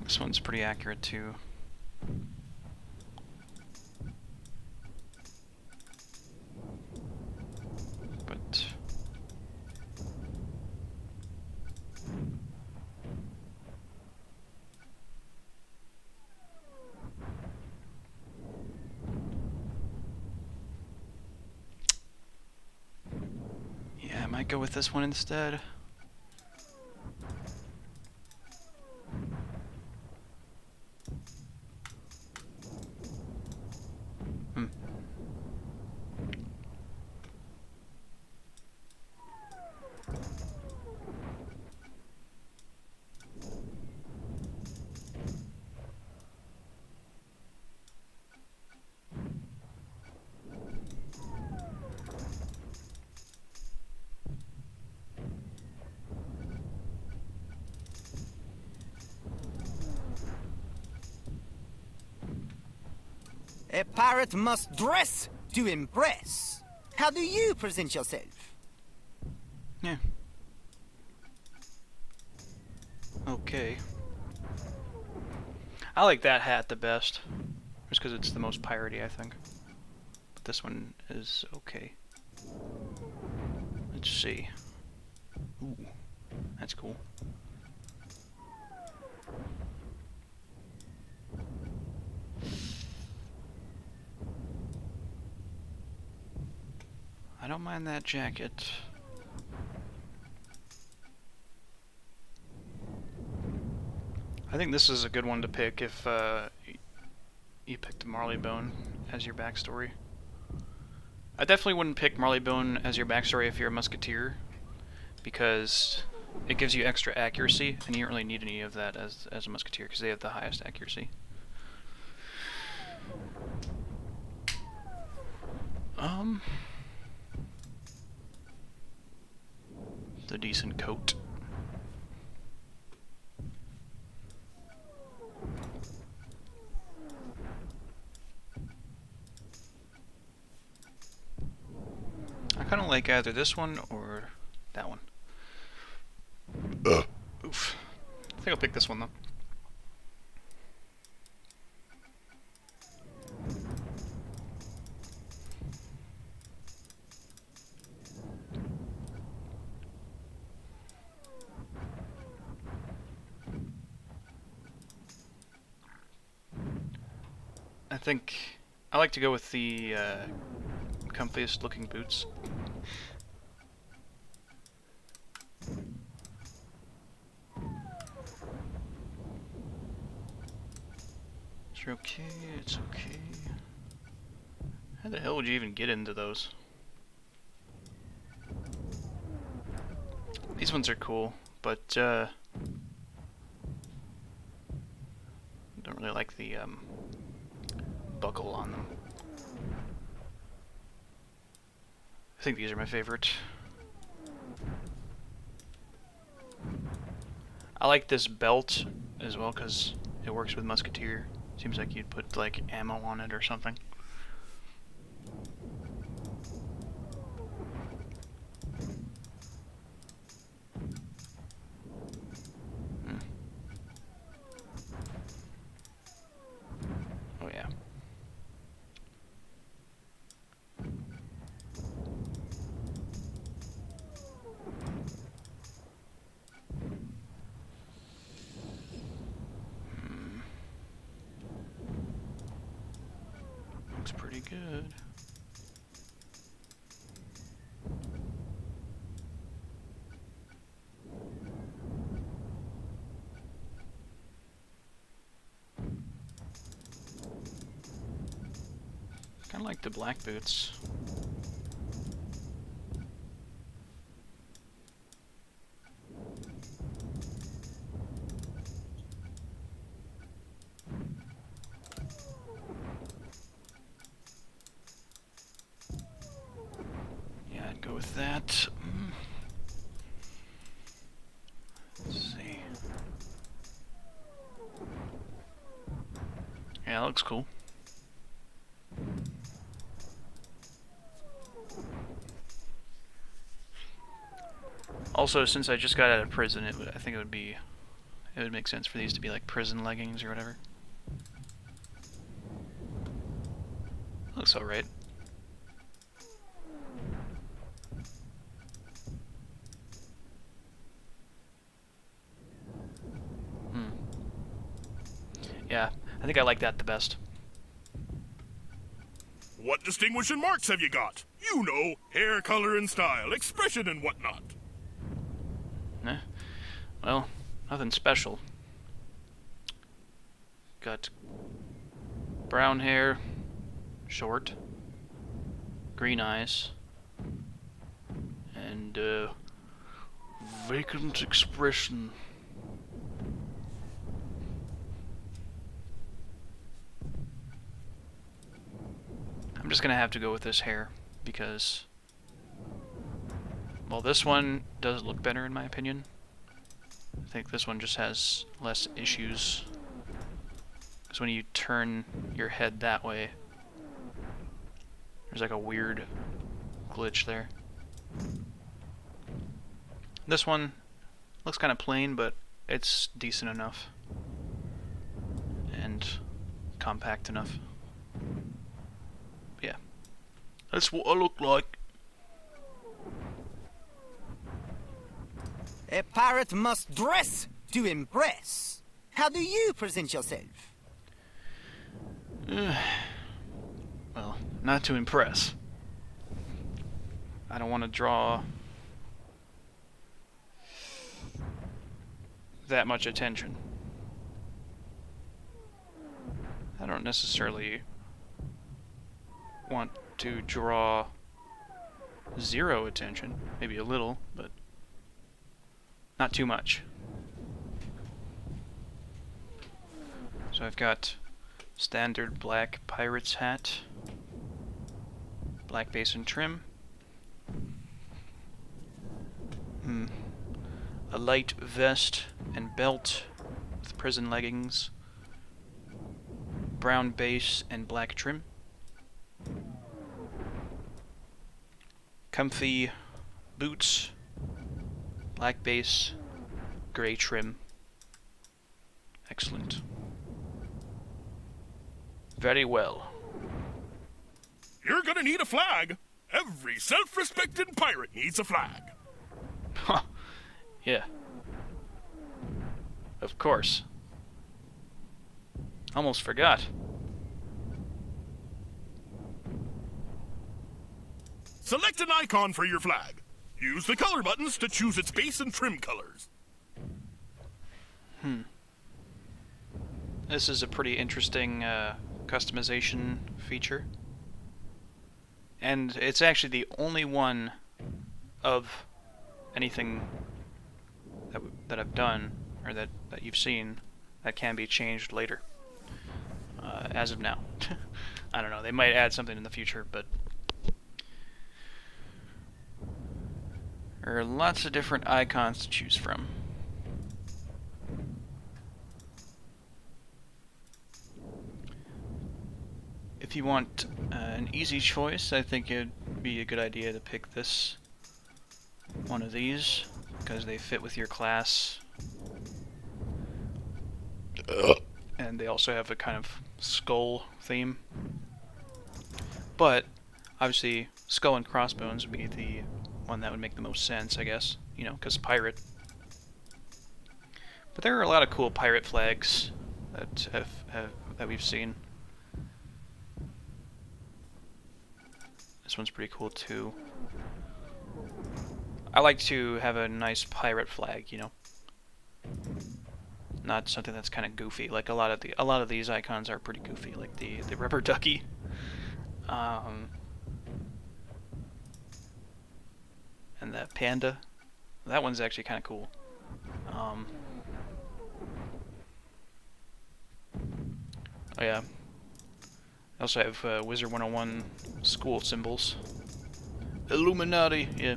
This one's pretty accurate too. But yeah, I might go with this one instead. A pirate must dress to impress. How do you present yourself? Yeah. Okay. I like that hat the best, just because it's the most piratey, I think. But this one is okay. Let's see. Ooh, that's cool. I don't mind that jacket. I think this is a good one to pick if you picked Marleybone as your backstory. I definitely wouldn't pick Marleybone as your backstory if you're a musketeer, because it gives you extra accuracy, and you don't really need any of that as a musketeer, because they have the highest accuracy. a decent coat. I kind of like either this one or that one. Oof. I think I'll pick this one though. I think I like to go with the comfiest looking boots. It's okay, it's okay. How the hell would you even get into those? These ones are cool, but don't really like the buckle on them. I think these are my favorite. I like this belt as well because it works with Musketeer. Seems like you'd put like ammo on it or something. Oh yeah. Looks pretty good. Kind of like the black boots. Yeah, I'd go with that. Let's see. Yeah, that looks cool. Also, since I just got out of prison, I think it would make sense for these to be like prison leggings or whatever. Looks alright. Yeah, I think I like that the best. What distinguishing marks have you got? You know, hair color and style, expression and whatnot. Eh? Well, nothing special. Got brown hair, short, green eyes, and vacant expression. I'm just gonna have to go with this hair because, well, this one does look better in my opinion. I think this one just has less issues because when you turn your head that way, there's like a weird glitch there. This one looks kind of plain, but it's decent enough and compact enough. Yeah, that's what I look like. A pirate must dress to impress. How do you present yourself? Well, not to impress. I don't want to draw that much attention. I don't necessarily want to draw zero attention. Maybe a little, but not too much. So I've got standard black pirate's hat, black base and trim. a light vest and belt with prison leggings, brown base and black trim, comfy boots, black base, gray trim. Excellent. Very well. You're gonna need a flag. Every self-respecting pirate needs a flag. Huh. Yeah. Of course. Almost forgot. Select an icon for your flag. Use the color buttons to choose its base and trim colors. This is a pretty interesting customization feature. And it's actually the only one of anything that I've done, or that you've seen, that can be changed later. As of now. I don't know, they might add something in the future, but there are lots of different icons to choose from. If you want an easy choice, I think it'd be a good idea to pick this one of these, because they fit with your class. And they also have a kind of skull theme. But, obviously, skull and crossbones would be the one that would make the most sense, I guess. You know, because pirate. But there are a lot of cool pirate flags that that we've seen. This one's pretty cool too. I like to have a nice pirate flag, you know. Not something that's kind of goofy. Like a lot of these icons are pretty goofy, like the rubber ducky. And the panda. That one's actually kind of cool. Oh yeah. I also have Wizard 101 school symbols. Illuminati, yeah.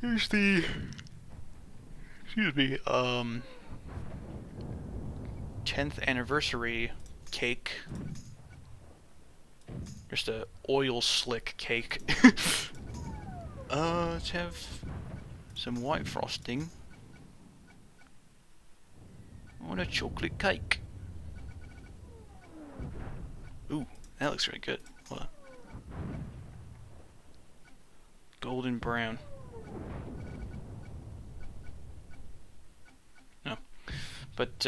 Here's the, excuse me, 10th anniversary cake. Just a oil slick cake. Let's have some white frosting on a chocolate cake. Ooh, that looks really good. Hold on. Golden brown. No. But,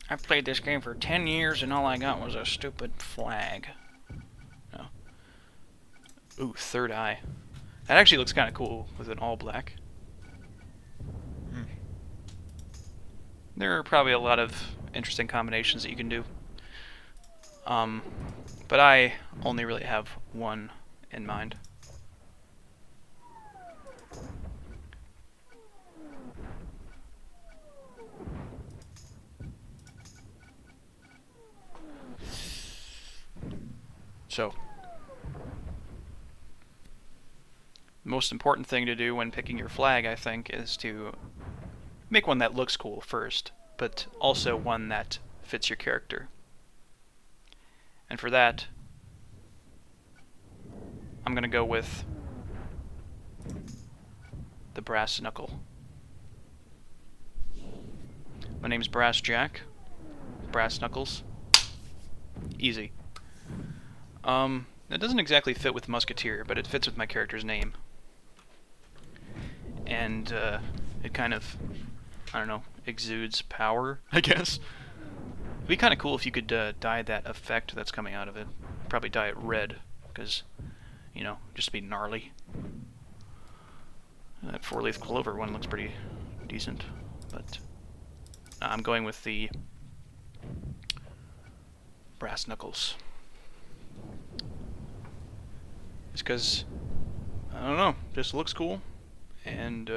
I played this game for 10 years and all I got was a stupid flag. No. Ooh, third eye. That actually looks kind of cool with an all black. There are probably a lot of interesting combinations that you can do. But I only really have one in mind. So, the most important thing to do when picking your flag, I think, is to make one that looks cool first, but also one that fits your character. And for that, I'm going to go with the brass knuckle. My name's Brass Jack. Brass Knuckles. Easy. It doesn't exactly fit with Musketeer, but it fits with my character's name. And, it kind of, I don't know, exudes power, I guess. It'd be kind of cool if you could dye that effect that's coming out of it. Probably dye it red, because, you know, just to be gnarly. That four-leaf clover one looks pretty decent, but I'm going with the brass knuckles. It's because, I don't know, just looks cool, and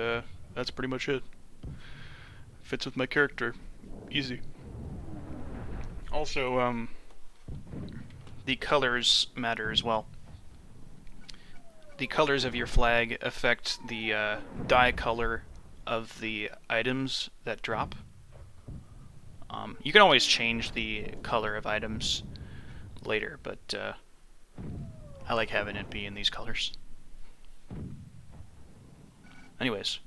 that's pretty much it. Fits with my character. Easy. Also, the colors matter as well. The colors of your flag affect the dye color of the items that drop. You can always change the color of items later, but I like having it be in these colors. Anyways,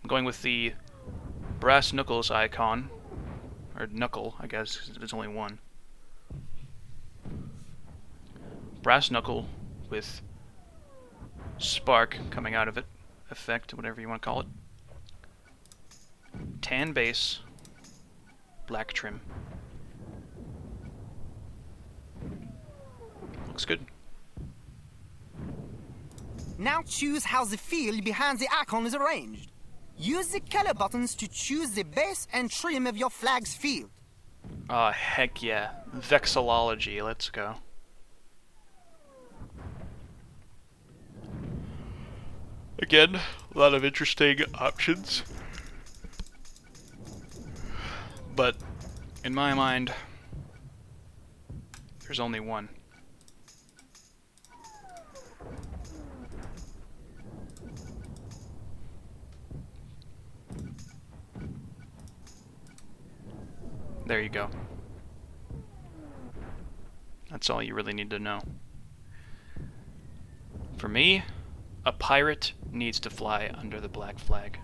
I'm going with the brass knuckles icon, or knuckle, I guess, because there's only one. Brass knuckle with spark coming out of it, effect, whatever you want to call it. Tan base, black trim. Looks good. Now choose how the field behind the icon is arranged. Use the color buttons to choose the base and trim of your flag's field. Ah, heck yeah. Vexillology, let's go. Again, a lot of interesting options. But, in my mind, there's only one. There you go. That's all you really need to know. For me, a pirate needs to fly under the black flag.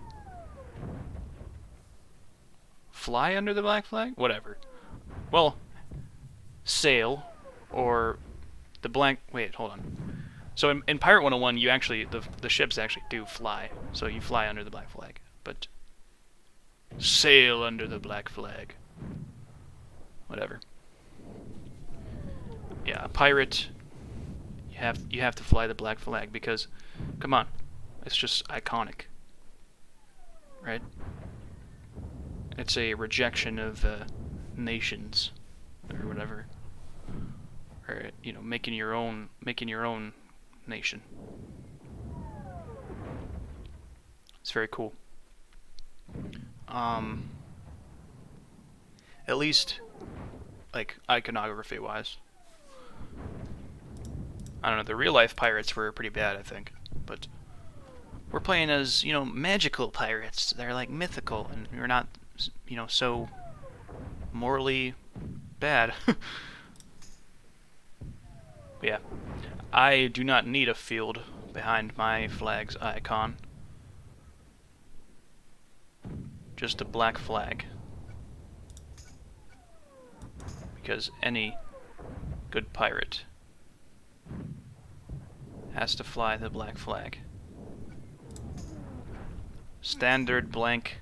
Fly under the black flag? Whatever. Well, sail, or the blank... Wait, hold on. So in Pirate 101, you actually... The ships actually do fly. So you fly under the black flag. But sail under the black flag. Whatever. Yeah, a pirate... You have to fly the black flag because... Come on. It's just iconic. Right? It's a rejection of nations or whatever, or making your own nation. It's very cool. At least like iconography wise. I don't know, the real life pirates were pretty bad, I think, but we're playing as, magical pirates. They're like mythical, and we're not, so morally bad. But yeah, I do not need a field behind my flag's icon. Just a black flag. Because any good pirate has to fly the black flag. Standard blank,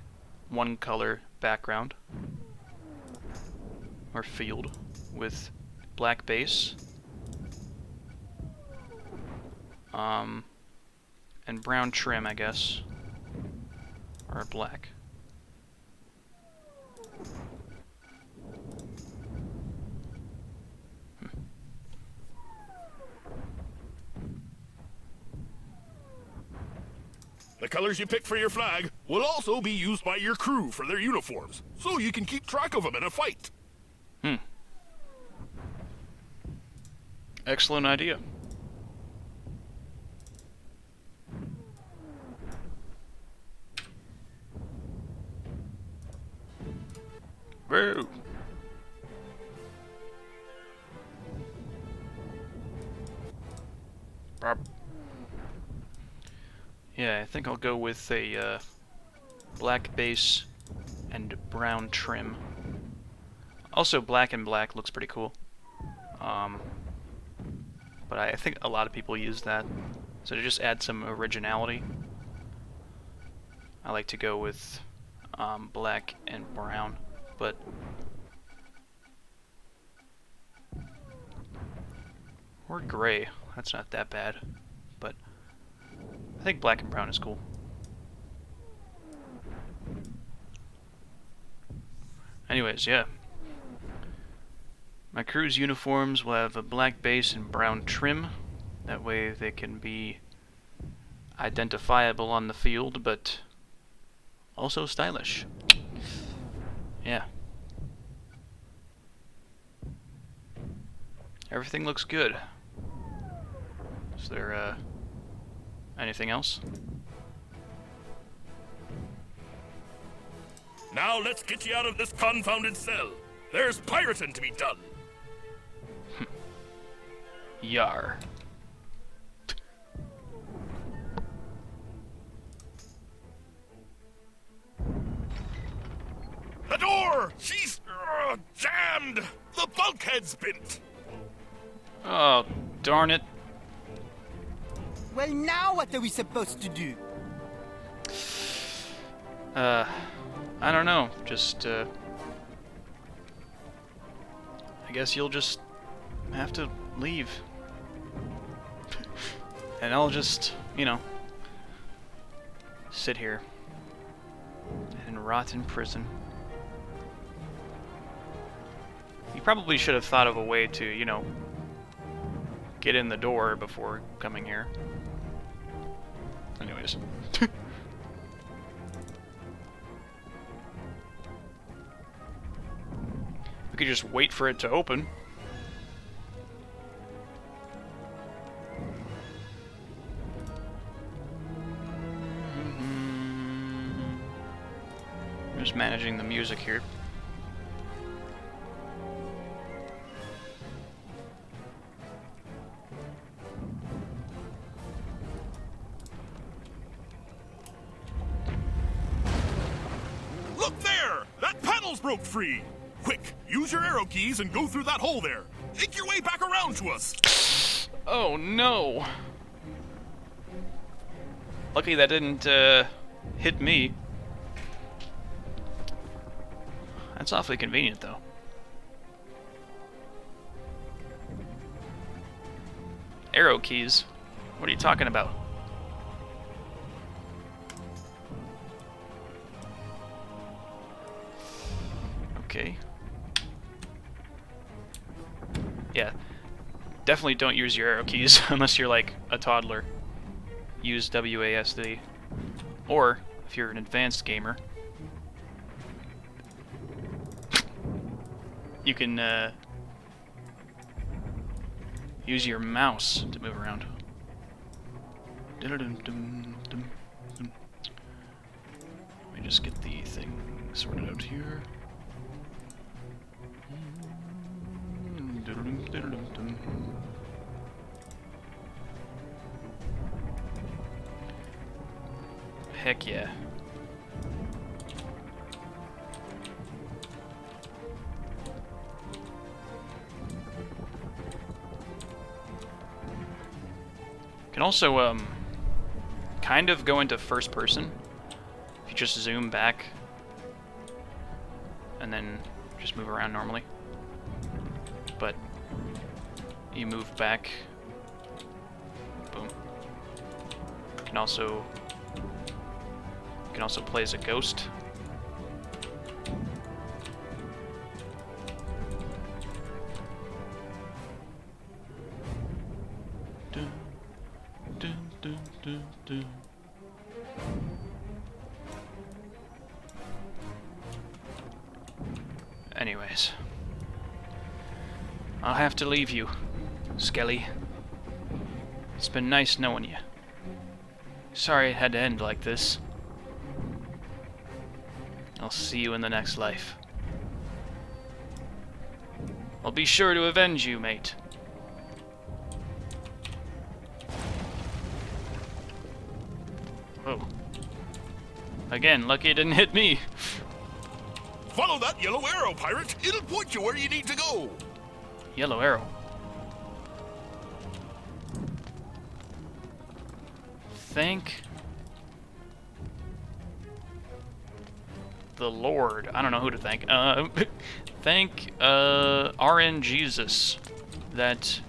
one color background or field with black base, and brown trim, I guess, or black. The colors you pick for your flag will also be used by your crew for their uniforms, so you can keep track of them in a fight. Excellent idea. Woo! Bob. Yeah, I think I'll go with a black base and brown trim. Also, black and black looks pretty cool. But I think a lot of people use that. So to just add some originality, I like to go with black and brown. But or gray. That's not that bad. But I think black and brown is cool. Anyways, yeah. My crew's uniforms will have a black base and brown trim. That way they can be identifiable on the field, but also stylish. Yeah. everything looks good. Is there, anything else? Now let's get you out of this confounded cell. There's pirating to be done. Yar. The door! She's jammed! The bulkhead's bent! Oh, darn it. Well, now what are we supposed to do? I don't know. Just, I guess you'll just have to leave. And I'll just, you know, sit here and rot in prison. You probably should have thought of a way to, you know, get in the door before coming here. Anyways. We could just wait for it to open. Just managing the music here. Look there! That panel's broke free! Quick, use your arrow keys and go through that hole there. Make your way back around to us. Oh no! Lucky that didn't hit me. That's awfully convenient, though. Arrow keys? What are you talking about? Okay. Yeah. Definitely don't use your arrow keys unless you're like a toddler. Use WASD. Or, if you're an advanced gamer, you can use your mouse to move around. Let me just get the thing sorted out here. Heck yeah. Can also kind of go into first person if you just zoom back and then just move around normally. But you move back, boom. You can also play as a ghost. Anyways, I'll have to leave you, Skelly. It's been nice knowing you. Sorry it had to end like this. I'll see you in the next life. I'll be sure to avenge you, mate. Oh. Again, lucky it didn't hit me. Follow that yellow arrow, pirate. It'll point you where you need to go. Yellow arrow. Thank the Lord. I don't know who to thank. Thank RN Jesus that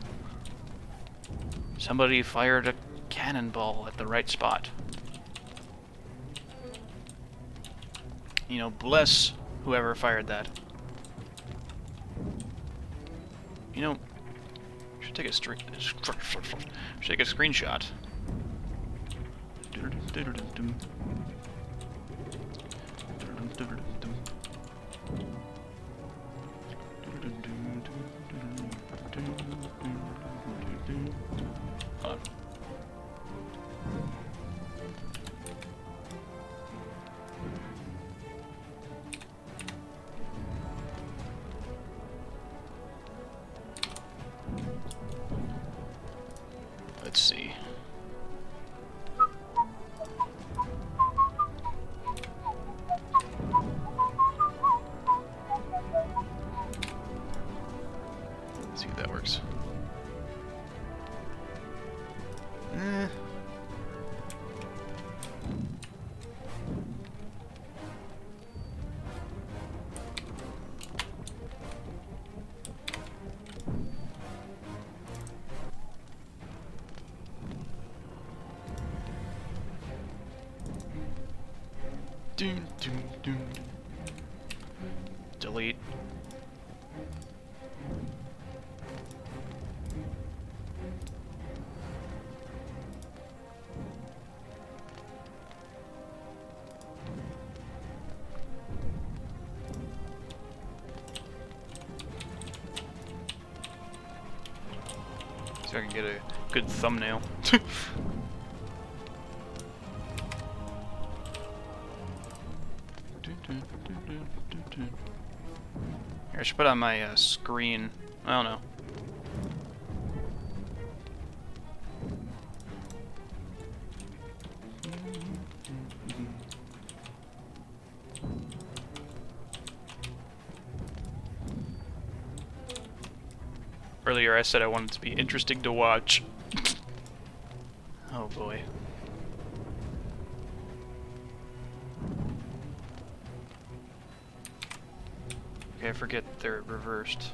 somebody fired a cannonball at the right spot. You know, bless whoever fired that. You know, should take a screenshot. let's see. Let's see if that works. Doom, doom, doom. Delete. So I can get a good thumbnail. Here, I should put on my screen. I don't know. Earlier I said I wanted it to be interesting to watch. Oh boy. Okay, I forget they're reversed.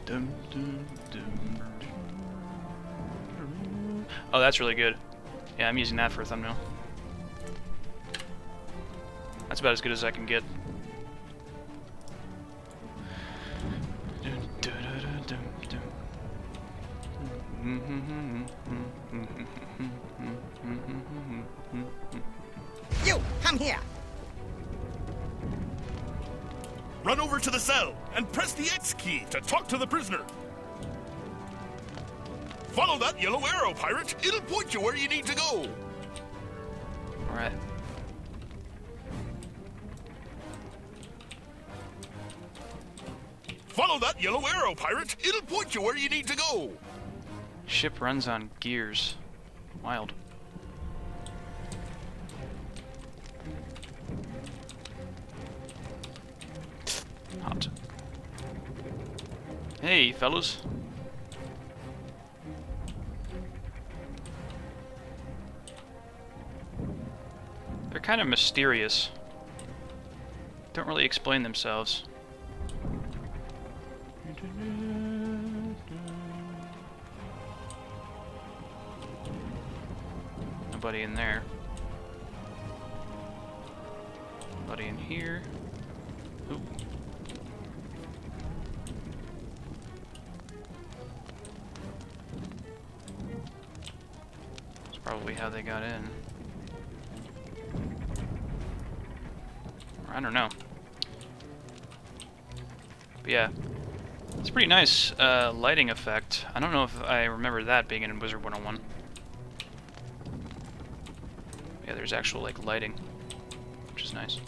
Dum, dum, dum, dum. Oh, that's really good. Yeah, I'm using that for a thumbnail. That's about as good as I can get. You, come here. Run over to the cell and press the X key to talk to the prisoner. Follow that yellow arrow, pirate. It'll point you where you need to go. Alright. Follow that yellow arrow, pirate. It'll point you where you need to go. Ship runs on gears. Wild. Hot. Hey, fellas. They're kind of mysterious. Don't really explain themselves. Nobody in there. Nobody in here. Ooh. That's probably how they got in. I don't know. But yeah. It's a pretty nice lighting effect. I don't know if I remember that being in Wizard 101. Yeah, there's actual like lighting, which is nice.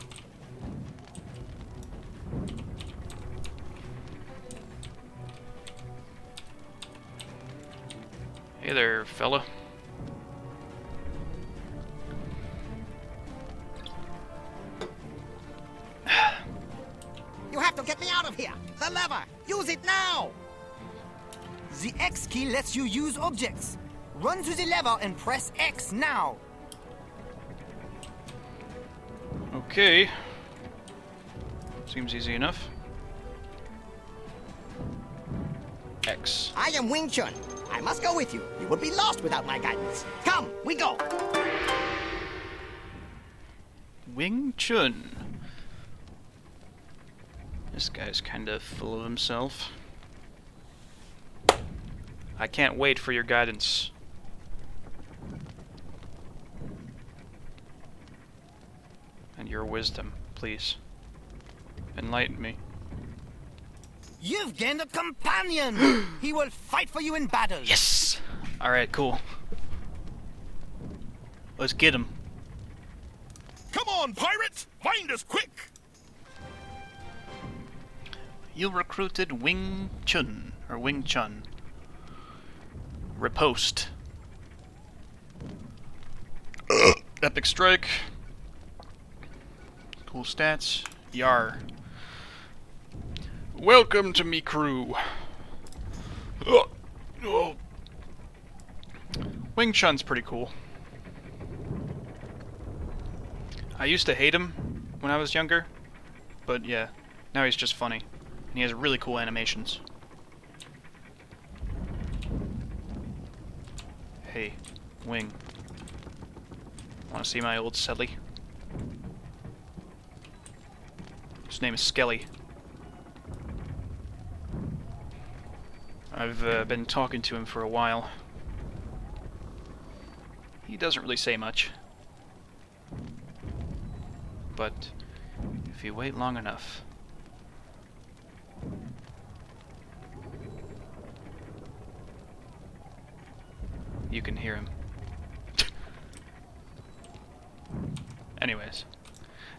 Hey there, fella. You have to get me out of here. The lever. Use it now. The X key lets you use objects. Run to the lever and press X now. Okay. Seems easy enough. X. I am Wing Chun. I must go with you. You would be lost without my guidance. Come, we go. Wing Chun. This guy's kind of full of himself. I can't wait for your guidance. And your wisdom, please. Enlighten me. You've gained a companion. He will fight for you in battle. Yes! Alright, cool. Let's get him. Come on, pirate! Find us quick! You recruited Wing Chun, or Wing Chun. Riposte. Epic Strike. Cool stats. Yar. Welcome to me crew. Oh. Wing Chun's pretty cool. I used to hate him when I was younger, but yeah, now he's just funny. And he has really cool animations. Hey, Wing. Wanna see my old Selly? His name is Skelly. I've been talking to him for a while. He doesn't really say much. But if you wait long enough, you can hear him. Anyways,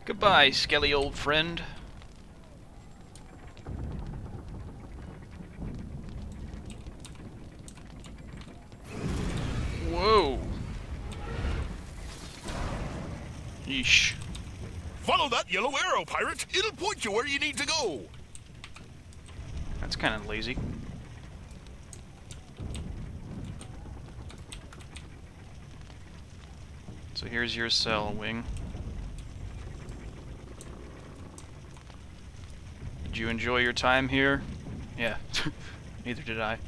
goodbye, Skelly old friend. Whoa. Yeesh. Follow that yellow arrow, pirate. It'll point you where you need to go. That's kind of lazy. So here's your cell, Wing. Did you enjoy your time here? Yeah, neither did I.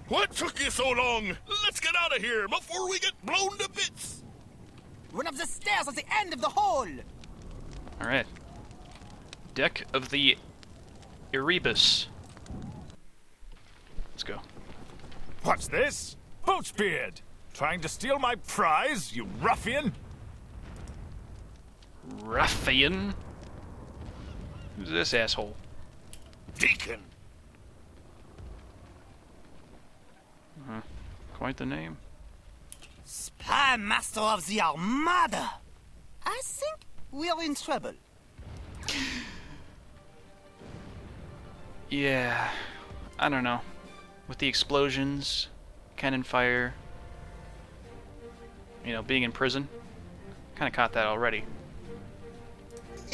What took you so long? Let's get out of here before we get blown to bits. Run up the stairs at the end of the hall. Alright. Deck of the Erebus. Let's go. What's this? Boachbeard! Trying to steal my prize, you ruffian? Ruffian? Who's this asshole? Deacon. Quite the name. Spy Master of the Armada. I think we're in trouble. Yeah, I don't know. With the explosions, cannon fire, you know, being in prison, kind of caught that already.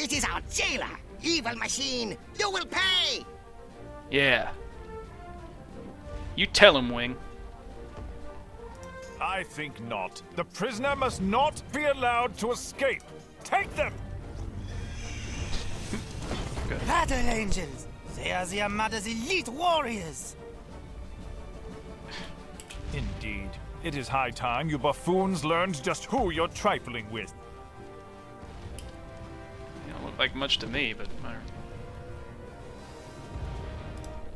It is our jailer, evil machine. You will pay. Yeah. You tell him, Wing. I think not. The prisoner must not be allowed to escape. Take them! Battle angels. They are the Armada's elite warriors. Indeed. It is high time you buffoons learned just who you're trifling with. You don't look like much to me, but whatever.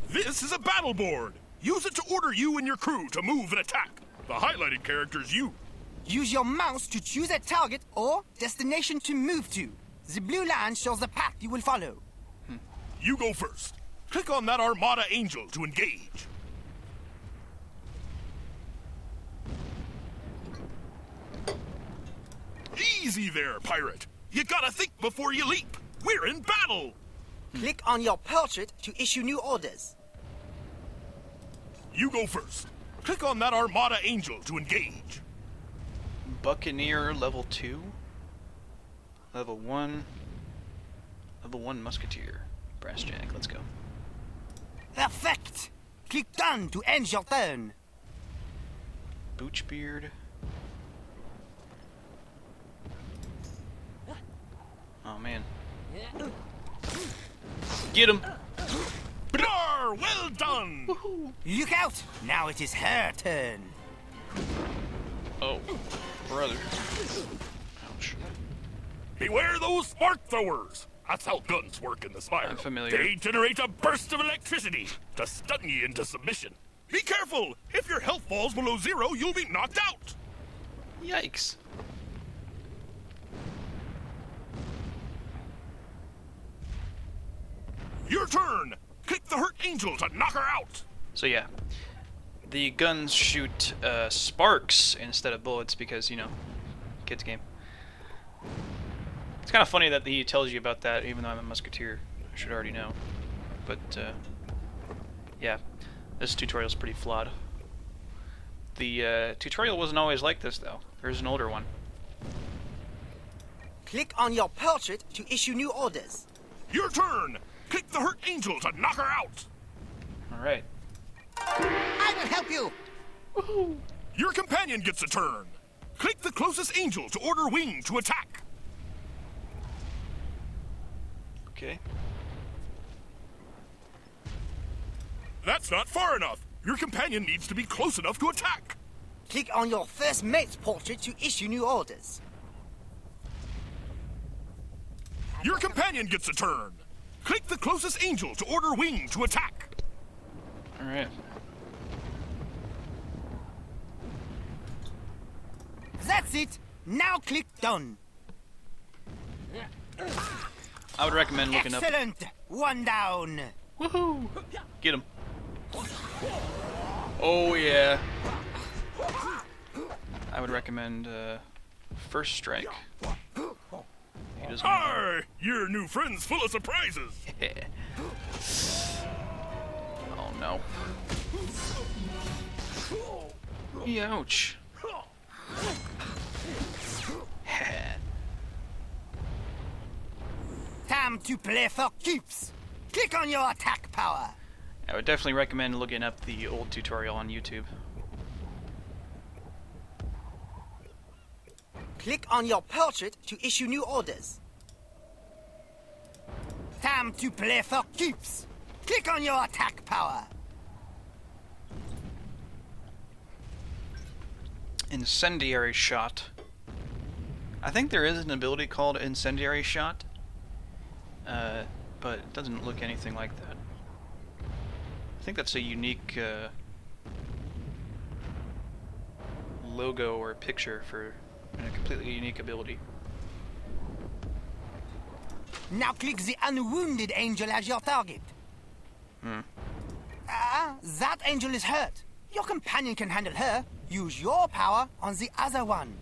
This is a battle board. Use it to order you and your crew to move and attack. The highlighted character's you. Use your mouse to choose a target or destination to move to. The blue line shows the path you will follow. You go first. Click on that Armada Angel to engage. Easy there, pirate. You gotta think before you leap. We're in battle. Click on your portrait to issue new orders. You go first. Click on that Armada Angel to engage. Buccaneer level 2. Level 1. Level 1 Musketeer. Brass Jack, let's go. Perfect. Click done to end your turn. Boochbeard. Oh man. Get him! Brar, well done. Look out! Now it is her turn. Oh, brother. Ouch. Beware those spark throwers. That's how guns work in the Spire. I'm familiar. They generate a burst of electricity to stun you into submission. Be careful! If your health falls below 0, you'll be knocked out. Yikes. Your turn. Click the hurt angel to knock her out. So yeah, the guns shoot sparks instead of bullets because, you know, kid's game. It's kind of funny that he tells you about that, even though I'm a musketeer. I should already know. But, yeah. This tutorial's pretty flawed. The tutorial wasn't always like this, though. There's an older one. Click on your portrait to issue new orders. Your turn! Click the hurt angel to knock her out! Alright. I will help you. Your companion gets a turn. Click the closest angel to order Wing to attack. Okay. That's not far enough. Your companion needs to be close enough to attack. Click on your first mate's portrait to issue new orders. Your companion gets a turn. Click the closest angel to order Wing to attack. Alright. That's it. Now click done. I would recommend looking up... Excellent. One down. Woohoo! Get him. Oh, yeah. I would recommend, First Strike. He doesn't know. Hi! Your new friend's full of surprises. Oh, no. Ouch. Time to play for keeps. Click on your attack power. I would definitely recommend looking up the old tutorial on YouTube. Click on your portrait to issue new orders. Time to play for keeps. Click on your attack power. Incendiary Shot. I think there is an ability called Incendiary Shot, but it doesn't look anything like that. I think that's a unique logo or picture for a completely unique ability. Now click the unwounded angel as your target. That angel is hurt. Your companion can handle her. Use your power on the other one.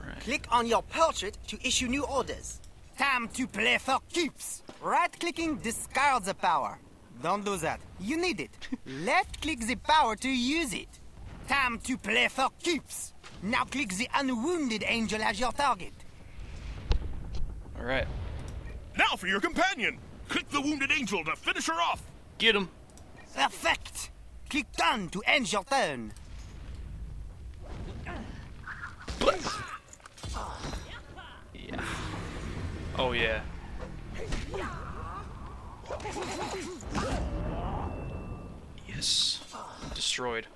Right. Click on your portrait to issue new orders. Time to play for keeps. Right-clicking discards the power. Don't do that. You need it. Left-click the power to use it. Time to play for keeps. Now click the unwounded angel as your target. Alright. Now for your companion. Click the wounded angel to finish her off. Get him. Perfect. Click done to end your turn. Yeah. Oh, yeah. Yes. Destroyed.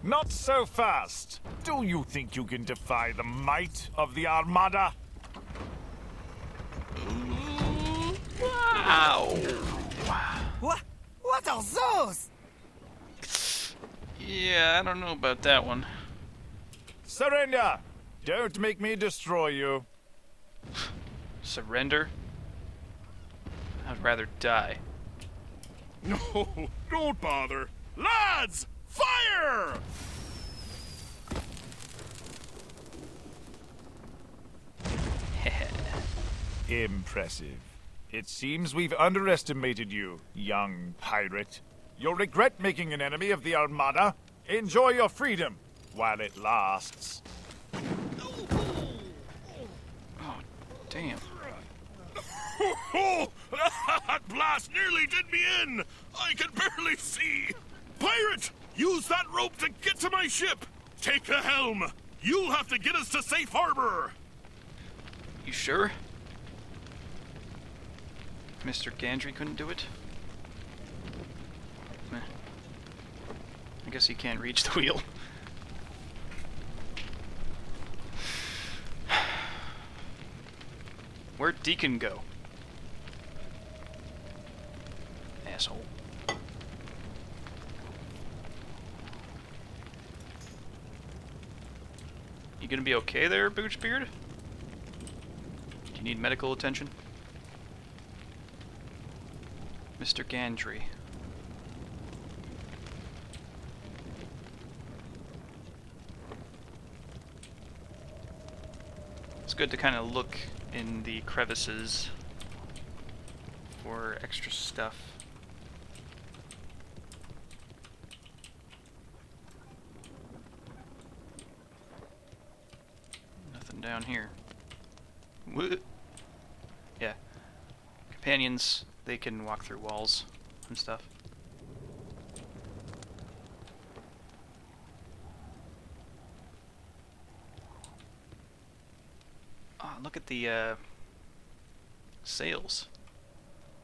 Not so fast. Do you think you can defy the might of the Armada? Wow. What are those? Yeah, I don't know about that one. Surrender! Don't make me destroy you. Surrender? I'd rather die. No, don't bother. Lads, fire! Impressive. It seems we've underestimated you, young pirate. You'll regret making an enemy of the Armada. Enjoy your freedom while it lasts. Oh, damn. Oh, that blast nearly did me in! I can barely see! Pirate! Use that rope to get to my ship! Take the helm! You'll have to get us to safe harbor! You sure? Mr. Gandry couldn't do it? Meh. I guess he can't reach the wheel. Where'd Deacon go? Asshole. You gonna be okay there, Boochbeard? Do you need medical attention? Mr. Gandry. It's good to kind of look in the crevices for extra stuff. Nothing down here. What? Yeah. Companions, they can walk through walls and stuff. Oh, look at the sails.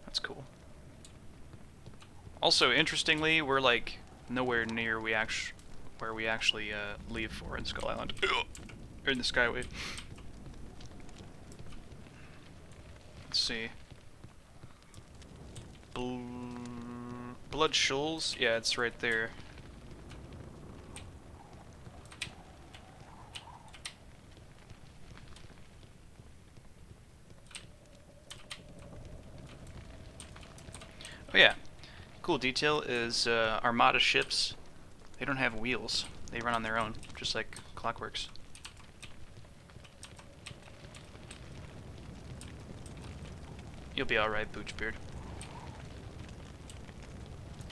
That's cool. Also, interestingly, we're like nowhere near where we actually leave for in Skull Island. Or in the Skyway. Let's see. Blood Shoals? Yeah, it's right there. Oh yeah, cool detail is Armada ships, they don't have wheels. They run on their own, just like Clockworks. You'll be alright, Boochbeard.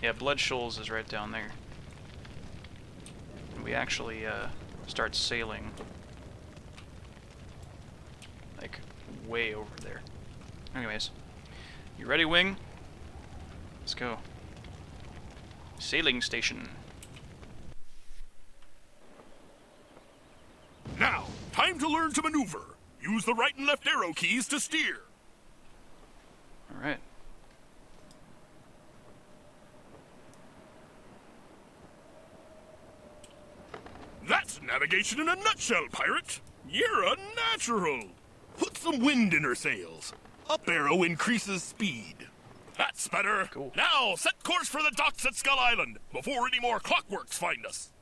Yeah, Blood Shoals is right down there. And we actually start sailing like way over there. Anyways, you ready, Wing? Let's go. Sailing station. Now, time to learn to maneuver. Use the right and left arrow keys to steer. Alright. That's navigation in a nutshell, pirate. You're a natural. Put some wind in her sails. Up arrow increases speed. That's better. Cool. Now, set course for the docks at Skull Island before any more Clockworks find us.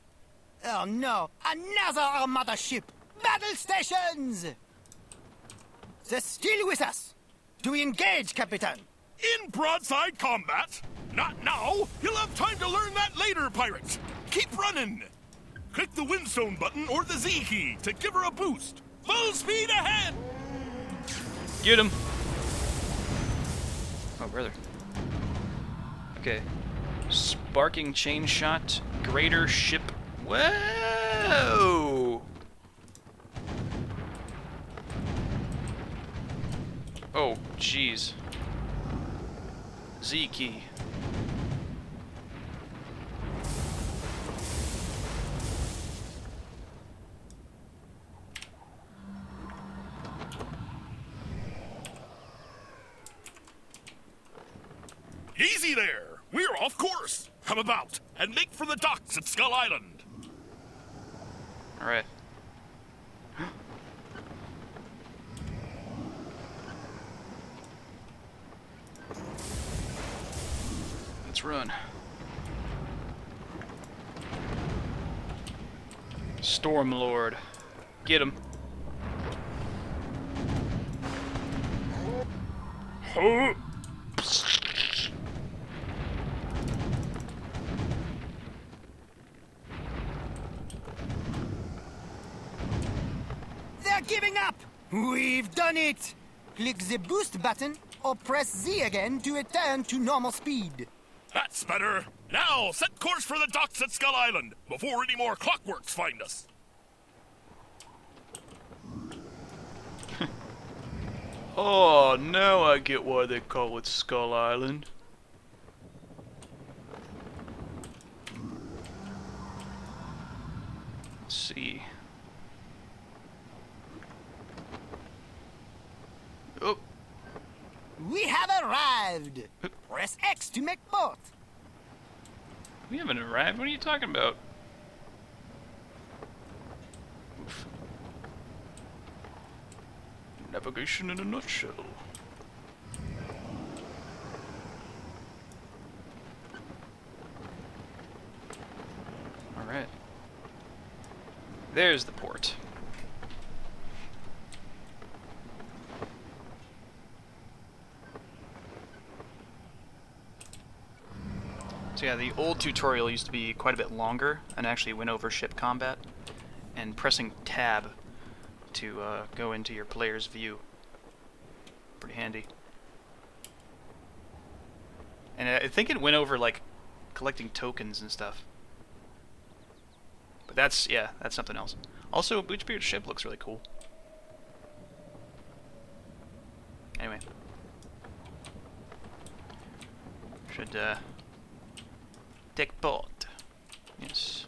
Oh no, another Armada ship! Battle stations! They're still with us. Do we engage, Capitan? In broadside combat? Not now. You'll have time to learn that later, pirate. Keep running. Click the windstone button or the Z key to give her a boost. Full speed ahead! Get him! Oh, brother. Okay. Sparking chain shot, greater ship. Whoa! Oh, jeez. Z key. Easy there. We're off course. Come about and make for the docks at Skull Island. Alright. Let's run. Stormlord. Get him. Huh? They're giving up! We've done it! Click the boost button or press Z again to return to normal speed. That's better. Now, set course for the docks at Skull Island before any more Clockworks find us. Oh, now I get why they call it Skull Island. Let's see. Oh. We have arrived! Press X to make port. We haven't arrived. What are you talking about? Oof. Navigation in a nutshell. Alright. There's the port. So yeah, the old tutorial used to be quite a bit longer and actually went over ship combat. And pressing tab to go into your player's view. Pretty handy. And I think it went over like collecting tokens and stuff. But that's something else. Also, Boochbeard's ship looks really cool. Anyway. Should take port. Yes.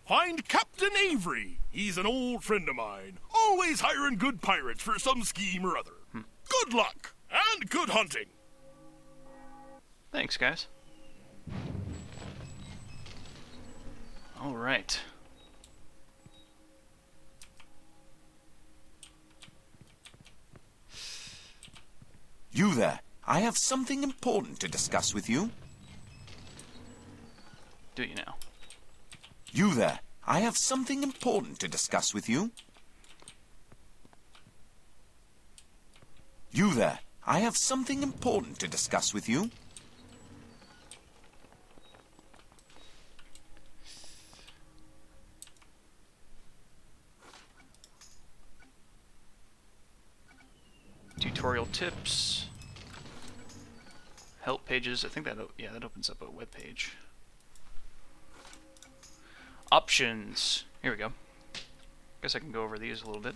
Find Captain Avery. He's an old friend of mine. Always hiring good pirates for some scheme or other. Good luck and good hunting. Thanks, guys. All right. You there. I have something important to discuss with you. Do you now? You there. I have something important to discuss with you. You there. I have something important to discuss with you. Tutorial tips. Help pages. I think that that opens up a web page. Options. Here we go. Guess I can go over these a little bit.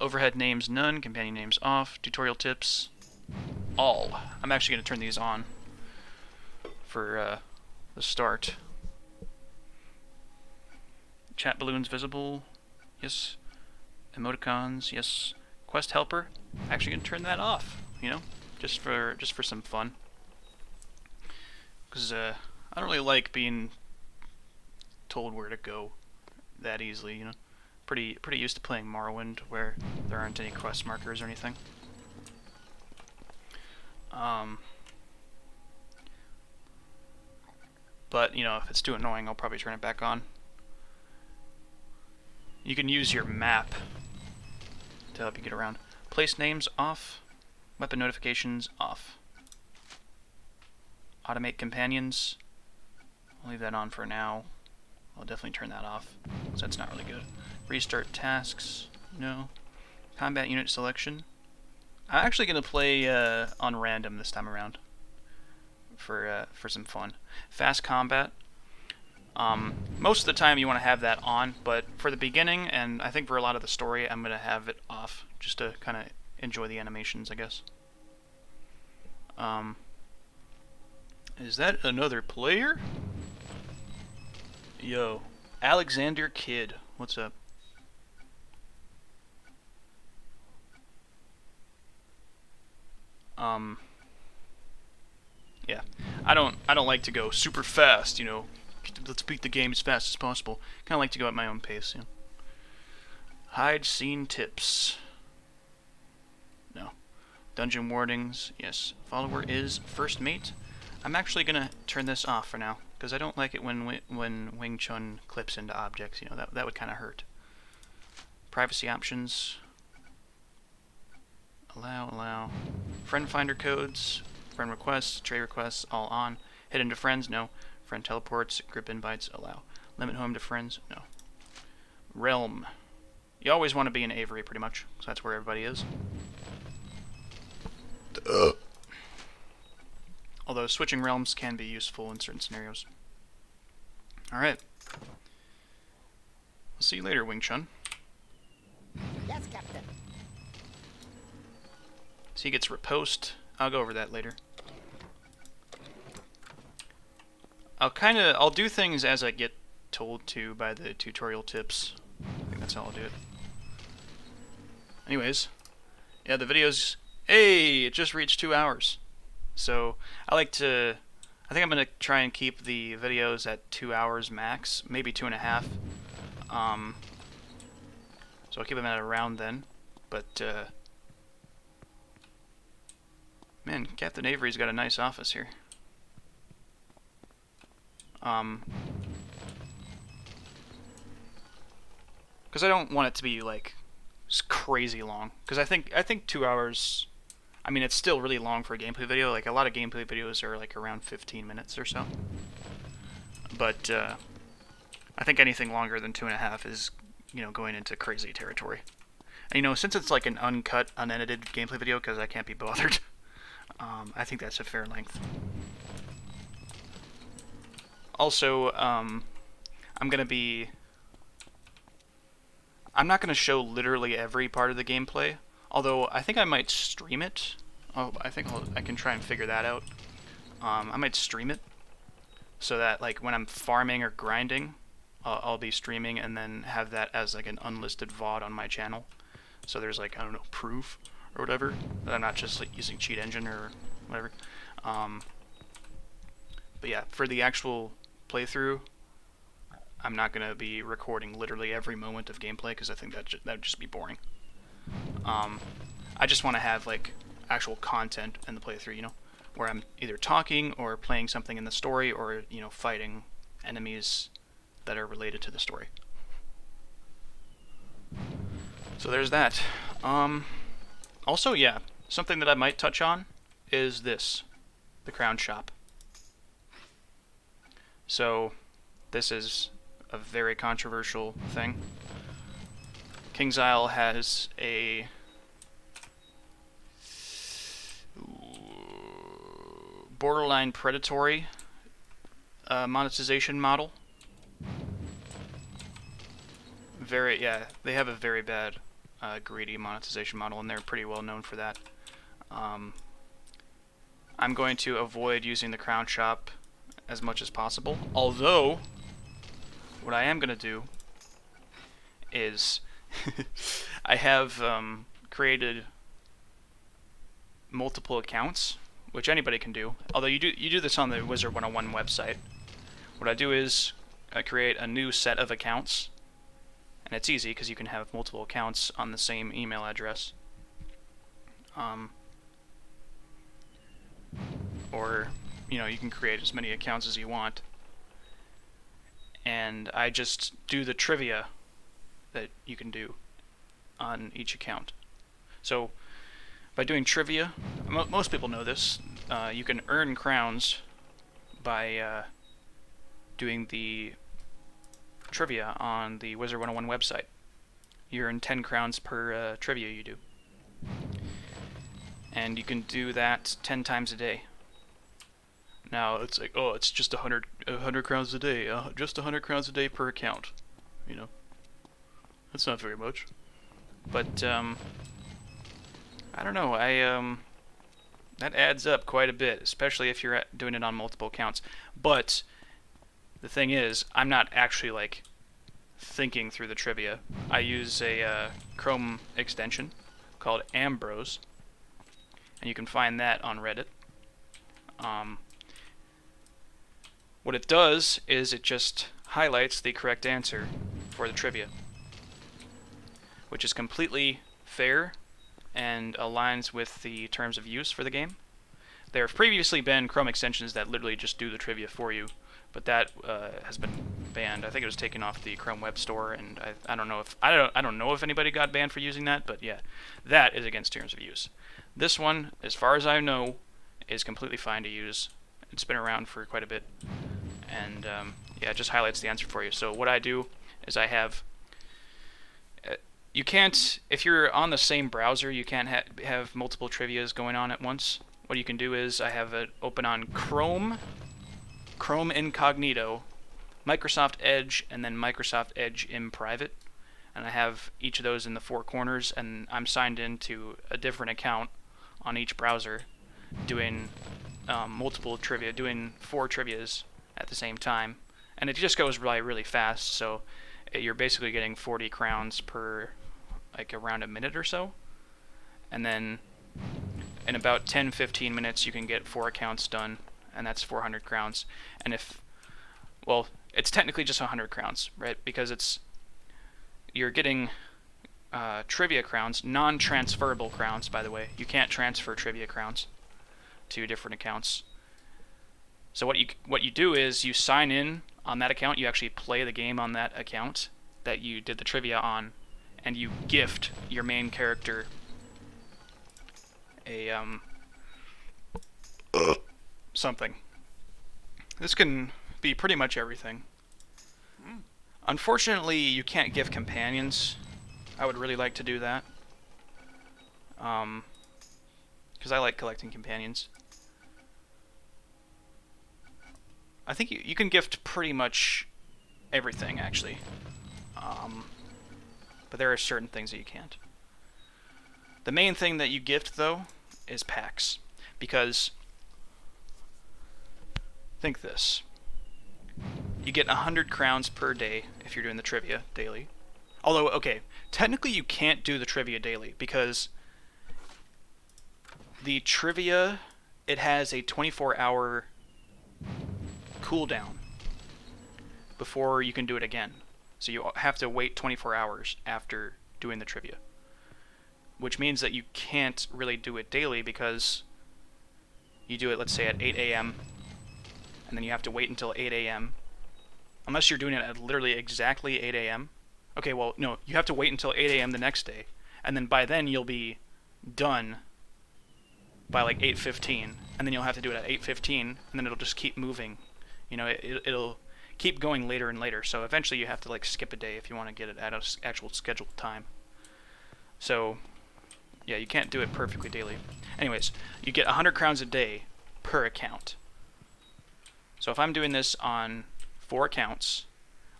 Overhead names none, companion names off, tutorial tips all. I'm actually going to turn these on for the start. Chat balloons visible, yes. Emoticons, yes. Quest helper, actually going to turn that off. You know, just for some fun. Because I don't really like being told where to go that easily. You know, pretty used to playing Morrowind where there aren't any quest markers or anything. But you know, if it's too annoying, I'll probably turn it back on. You can use your map to help you get around. Place names off. Weapon notifications off. Automate companions. I'll leave that on for now. I'll definitely turn that off, because that's not really good. Restart tasks. No. Combat unit selection. I'm actually going to play on random this time around for some fun. Fast combat. Most of the time you want to have that on, but for the beginning, and I think for a lot of the story, I'm going to have it off, just to kind of enjoy the animations, I guess. Is that another player? Yo, Alexander Kidd, what's up? Yeah, I don't like to go super fast, you know. Let's beat the game as fast as possible. Kind of like to go at my own pace, you know. Hide scene tips. No. Dungeon warnings. Yes. Follower is first mate. I'm actually gonna turn this off for now because I don't like it when Wing Chun clips into objects. You know, that would kind of hurt. Privacy options. Allow. Friend finder codes. Friend requests. Trade requests. All on. Hidden to friends. No. Friend teleports, group invites, allow. Limit home to friends, no. Realm. You always want to be in Avery, pretty much, because that's where everybody is. Although switching realms can be useful in certain scenarios. Alright. I'll see you later, Wing Chun. Yes, Captain. So he gets riposte. I'll go over that later. I'll do things as I get told to by the tutorial tips. I think that's how I'll do it. Anyways, yeah, the video's, hey, it just reached 2 hours. So I think I'm gonna try and keep the videos at 2 hours max, maybe 2.5. So I'll keep them at around then. But man, Captain Avery's got a nice office here. Because I don't want it to be like It's crazy long. Because I think 2 hours. I mean, it's still really long for a gameplay video. Like, a lot of gameplay videos are like around 15 minutes or so. But I think anything longer than 2.5 is, going into crazy territory. And, since it's like an uncut, unedited gameplay video, because I can't be bothered, I think that's a fair length. Also, I'm not going to show literally every part of the gameplay, although I think I might stream it. Oh, I think I can try and figure that out. I might stream it, so that like when I'm farming or grinding, I'll be streaming and then have that as like an unlisted VOD on my channel. So there's like, I don't know, proof or whatever, that I'm not just like using cheat engine or whatever. But yeah, for the actual playthrough, I'm not going to be recording literally every moment of gameplay, because I think that would just be boring. I just want to have like actual content in the playthrough, where I'm either talking or playing something in the story, or fighting enemies that are related to the story. So there's that. Also, yeah, something that I might touch on is this, the crown shop. So this is a very controversial thing. King's Isle has a borderline predatory monetization model. They have a very bad greedy monetization model, and they're pretty well known for that. I'm going to avoid using the crown shop as much as possible, although what I am going to do is I have created multiple accounts, which anybody can do, although you do this on the Wizard101 website. What I do is I create a new set of accounts, and it's easy because you can have multiple accounts on the same email address. Or, you can create as many accounts as you want. And I just do the trivia that you can do on each account. So, by doing trivia, most people know this, you can earn crowns by doing the trivia on the Wizard101 website. You earn 10 crowns per trivia you do. And you can do that 10 times a day. Now, it's like, oh, it's just 100 crowns a day, just 100 crowns a day per account. That's not very much. But, I don't know, that adds up quite a bit, especially if you're doing it on multiple accounts. But the thing is, I'm not actually like thinking through the trivia. I use a Chrome extension called Ambrose, and you can find that on Reddit. What it does is it just highlights the correct answer for the trivia, which is completely fair and aligns with the terms of use for the game. There have previously been Chrome extensions that literally just do the trivia for you, but that has been banned. I think it was taken off the Chrome Web Store, and I don't know if anybody got banned for using that, but yeah, that is against terms of use. This one, as far as I know, is completely fine to use. It's been around for quite a bit, and yeah, it just highlights the answer for you. So what I do is I have you can't, if you're on the same browser, you can't have multiple trivias going on at once. What you can do is I have it open on Chrome Incognito, Microsoft Edge, and then Microsoft Edge in private. And I have each of those in the four corners, and I'm signed into a different account on each browser, doing multiple trivia, doing 4 trivias at the same time. And it just goes really fast, so you're basically getting 40 crowns per, like, around a minute or so. And then in about 10-15 minutes you can get 4 accounts done, and that's 400 crowns. And it's technically just 100 crowns, right? Because you're getting trivia crowns, non-transferable crowns, by the way. You can't transfer trivia crowns to different accounts. So what you do is you sign in on that account. You actually play the game on that account that you did the trivia on, and you gift your main character a something. This can be pretty much everything. Unfortunately, you can't gift companions. I would really like to do that. Because I like collecting companions. I think you can gift pretty much everything, actually. But there are certain things that you can't. The main thing that you gift, though, is packs. Because, think this. You get 100 crowns per day if you're doing the trivia daily. Although, okay, technically you can't do the trivia daily, because the trivia, it has a 24-hour cooldown before you can do it again. So you have to wait 24 hours after doing the trivia. Which means that you can't really do it daily, because you do it, let's say, at 8 a.m., and then you have to wait until 8 a.m., unless you're doing it at literally exactly 8 a.m. Okay, well, no, you have to wait until 8 a.m. the next day, and then by then you'll be done by like 8:15, and then you'll have to do it at 8:15, and then it'll just keep moving. You know, it'll keep going later and later, so eventually you have to like skip a day if you want to get it at an actual scheduled time. So, yeah, you can't do it perfectly daily. Anyways, you get 100 crowns a day per account. So if I'm doing this on 4 accounts,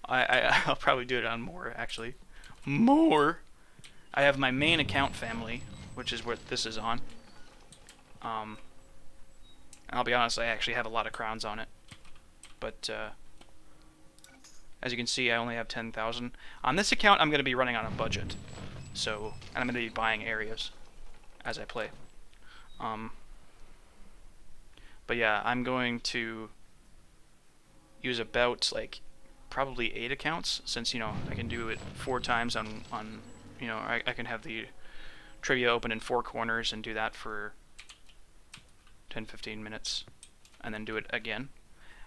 I'll probably do it on more, actually. More! I have my main account family, which is what this is on. And I'll be honest, I actually have a lot of crowns on it. But, as you can see, I only have 10,000. On this account, I'm going to be running on a budget. So, and I'm going to be buying areas as I play. But yeah, I'm going to use about, like, probably 8 accounts, since, you know, I can do it 4 times on you know, I can have the trivia open in 4 corners and do that for 10-15 minutes, and then do it again.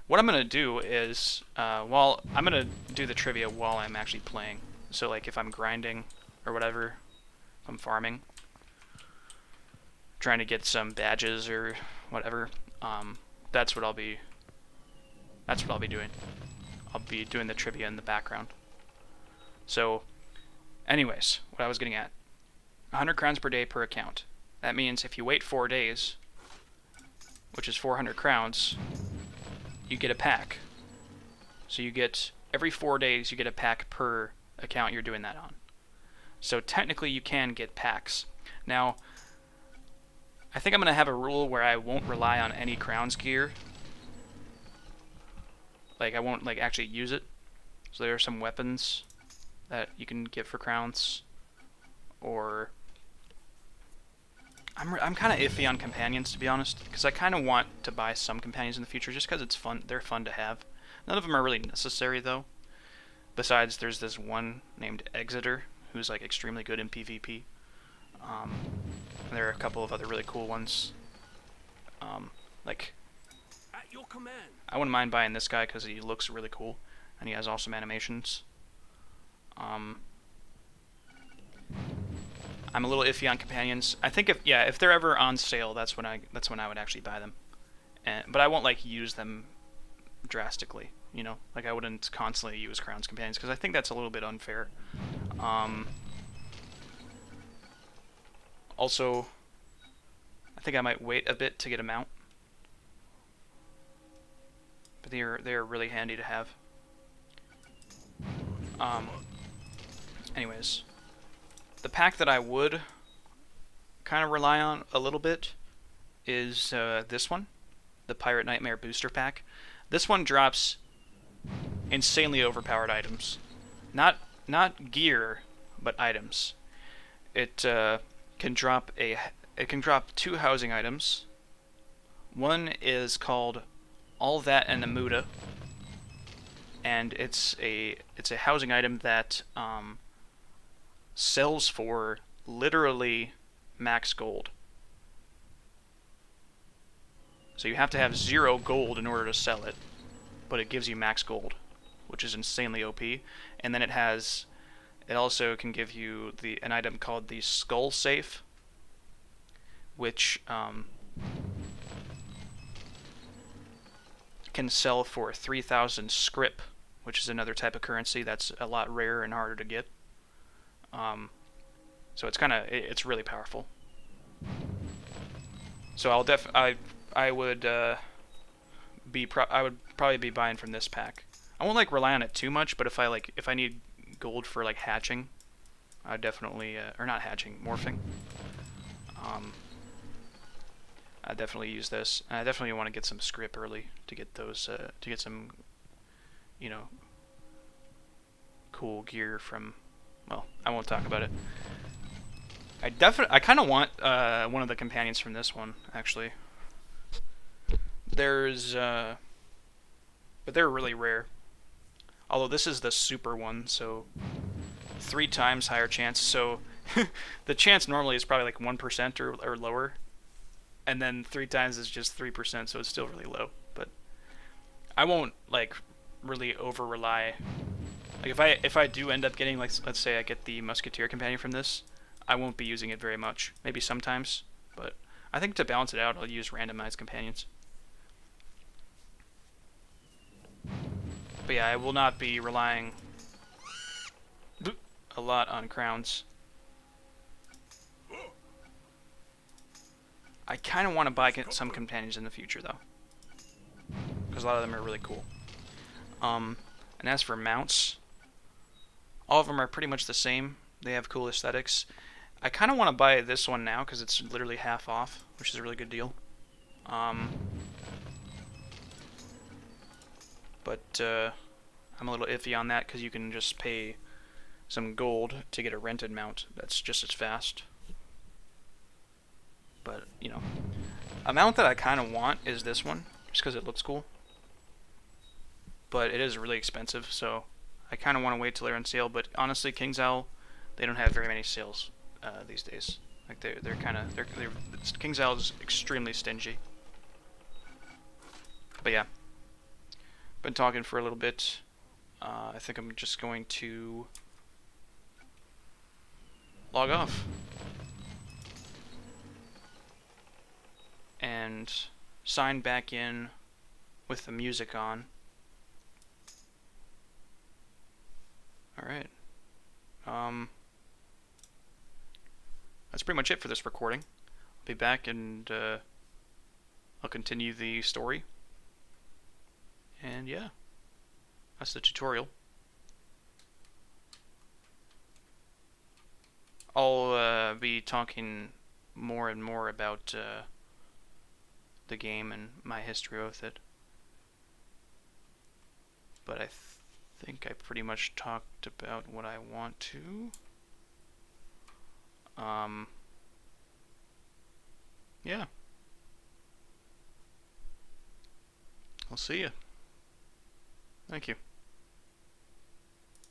What I'm going to do is, I'm going to do the trivia while I'm actually playing. So, like, if I'm grinding or whatever, if I'm farming, trying to get some badges or whatever, that's what I'll be doing. I'll be doing the trivia in the background. So, anyways, what I was getting at, 100 crowns per day per account. That means if you wait 4 days, which is 400 crowns, you get a pack. So you get, every 4 days, you get a pack per account you're doing that on. So technically you can get packs. Now, I think I'm going to have a rule where I won't rely on any crowns gear. Like, I won't, like, actually use it. So there are some weapons that you can get for crowns. Or, I'm kind of iffy on companions, to be honest, because I kind of want to buy some companions in the future just because it's fun. They're fun to have. None of them are really necessary, though. Besides, there's this one named Exeter, who's, like, extremely good in PvP. And there are a couple of other really cool ones. Like, At your command. I wouldn't mind buying this guy because he looks really cool, and he has awesome animations. I'm a little iffy on companions. I think if they're ever on sale, that's when I would actually buy them. But I won't, like, use them drastically, you know? Like, I wouldn't constantly use Crown's companions because I think that's a little bit unfair. Also, I think I might wait a bit to get a mount. But they are really handy to have. Anyways, the pack that I would kind of rely on a little bit is this one, the Pirate Nightmare Booster Pack. This one drops insanely overpowered items, not gear, but items. It can drop 2 housing items. One is called All That and a Muda, and it's a housing item that sells for literally max gold. So you have to have 0 gold in order to sell it, but it gives you max gold, which is insanely OP. And then it has It also can give you an item called the Skull Safe, which can sell for 3,000 scrip, which is another type of currency that's a lot rarer and harder to get. So it's really powerful. So I would probably be buying from this pack. I won't like rely on it too much, but if I need gold for like hatching, I definitely or not hatching, morphing. I definitely use this. And I definitely want to get some script early to get those to get some, you know, cool gear from. Well, I won't talk about it. I kind of want one of the companions from this one actually. There's but they're really rare. Although this is the super one, so 3 times higher chance. So the chance normally is probably like 1% or lower, and then 3 times is just 3%, so it's still really low. But I won't like really over rely. Like if I do end up getting, like, let's say I get the Musketeer companion from this, I won't be using it very much. Maybe sometimes, but I think to balance it out, I'll use randomized companions. But yeah, I will not be relying a lot on crowns. I kind of want to buy some companions in the future, though, because a lot of them are really cool. And as for mounts, all of them are pretty much the same. They have cool aesthetics. I kind of want to buy this one now because it's literally half off, which is a really good deal. But I'm a little iffy on that because you can just pay some gold to get a rented mount that's just as fast. But, you know, a mount that I kind of want is this one, just because it looks cool. But it is really expensive, so I kind of want to wait till they're on sale. But honestly, King's Owl, they don't have very many sales these days. Like King's Owl is extremely stingy. But yeah, been talking for a little bit. I think I'm just going to log off and sign back in with the music on. Alright. That's pretty much it for this recording. I'll be back and I'll continue the story. And yeah, that's the tutorial. I'll be talking more and more about the game and my history with it. But I think I pretty much talked about what I want to. Yeah. I'll see you. Thank you.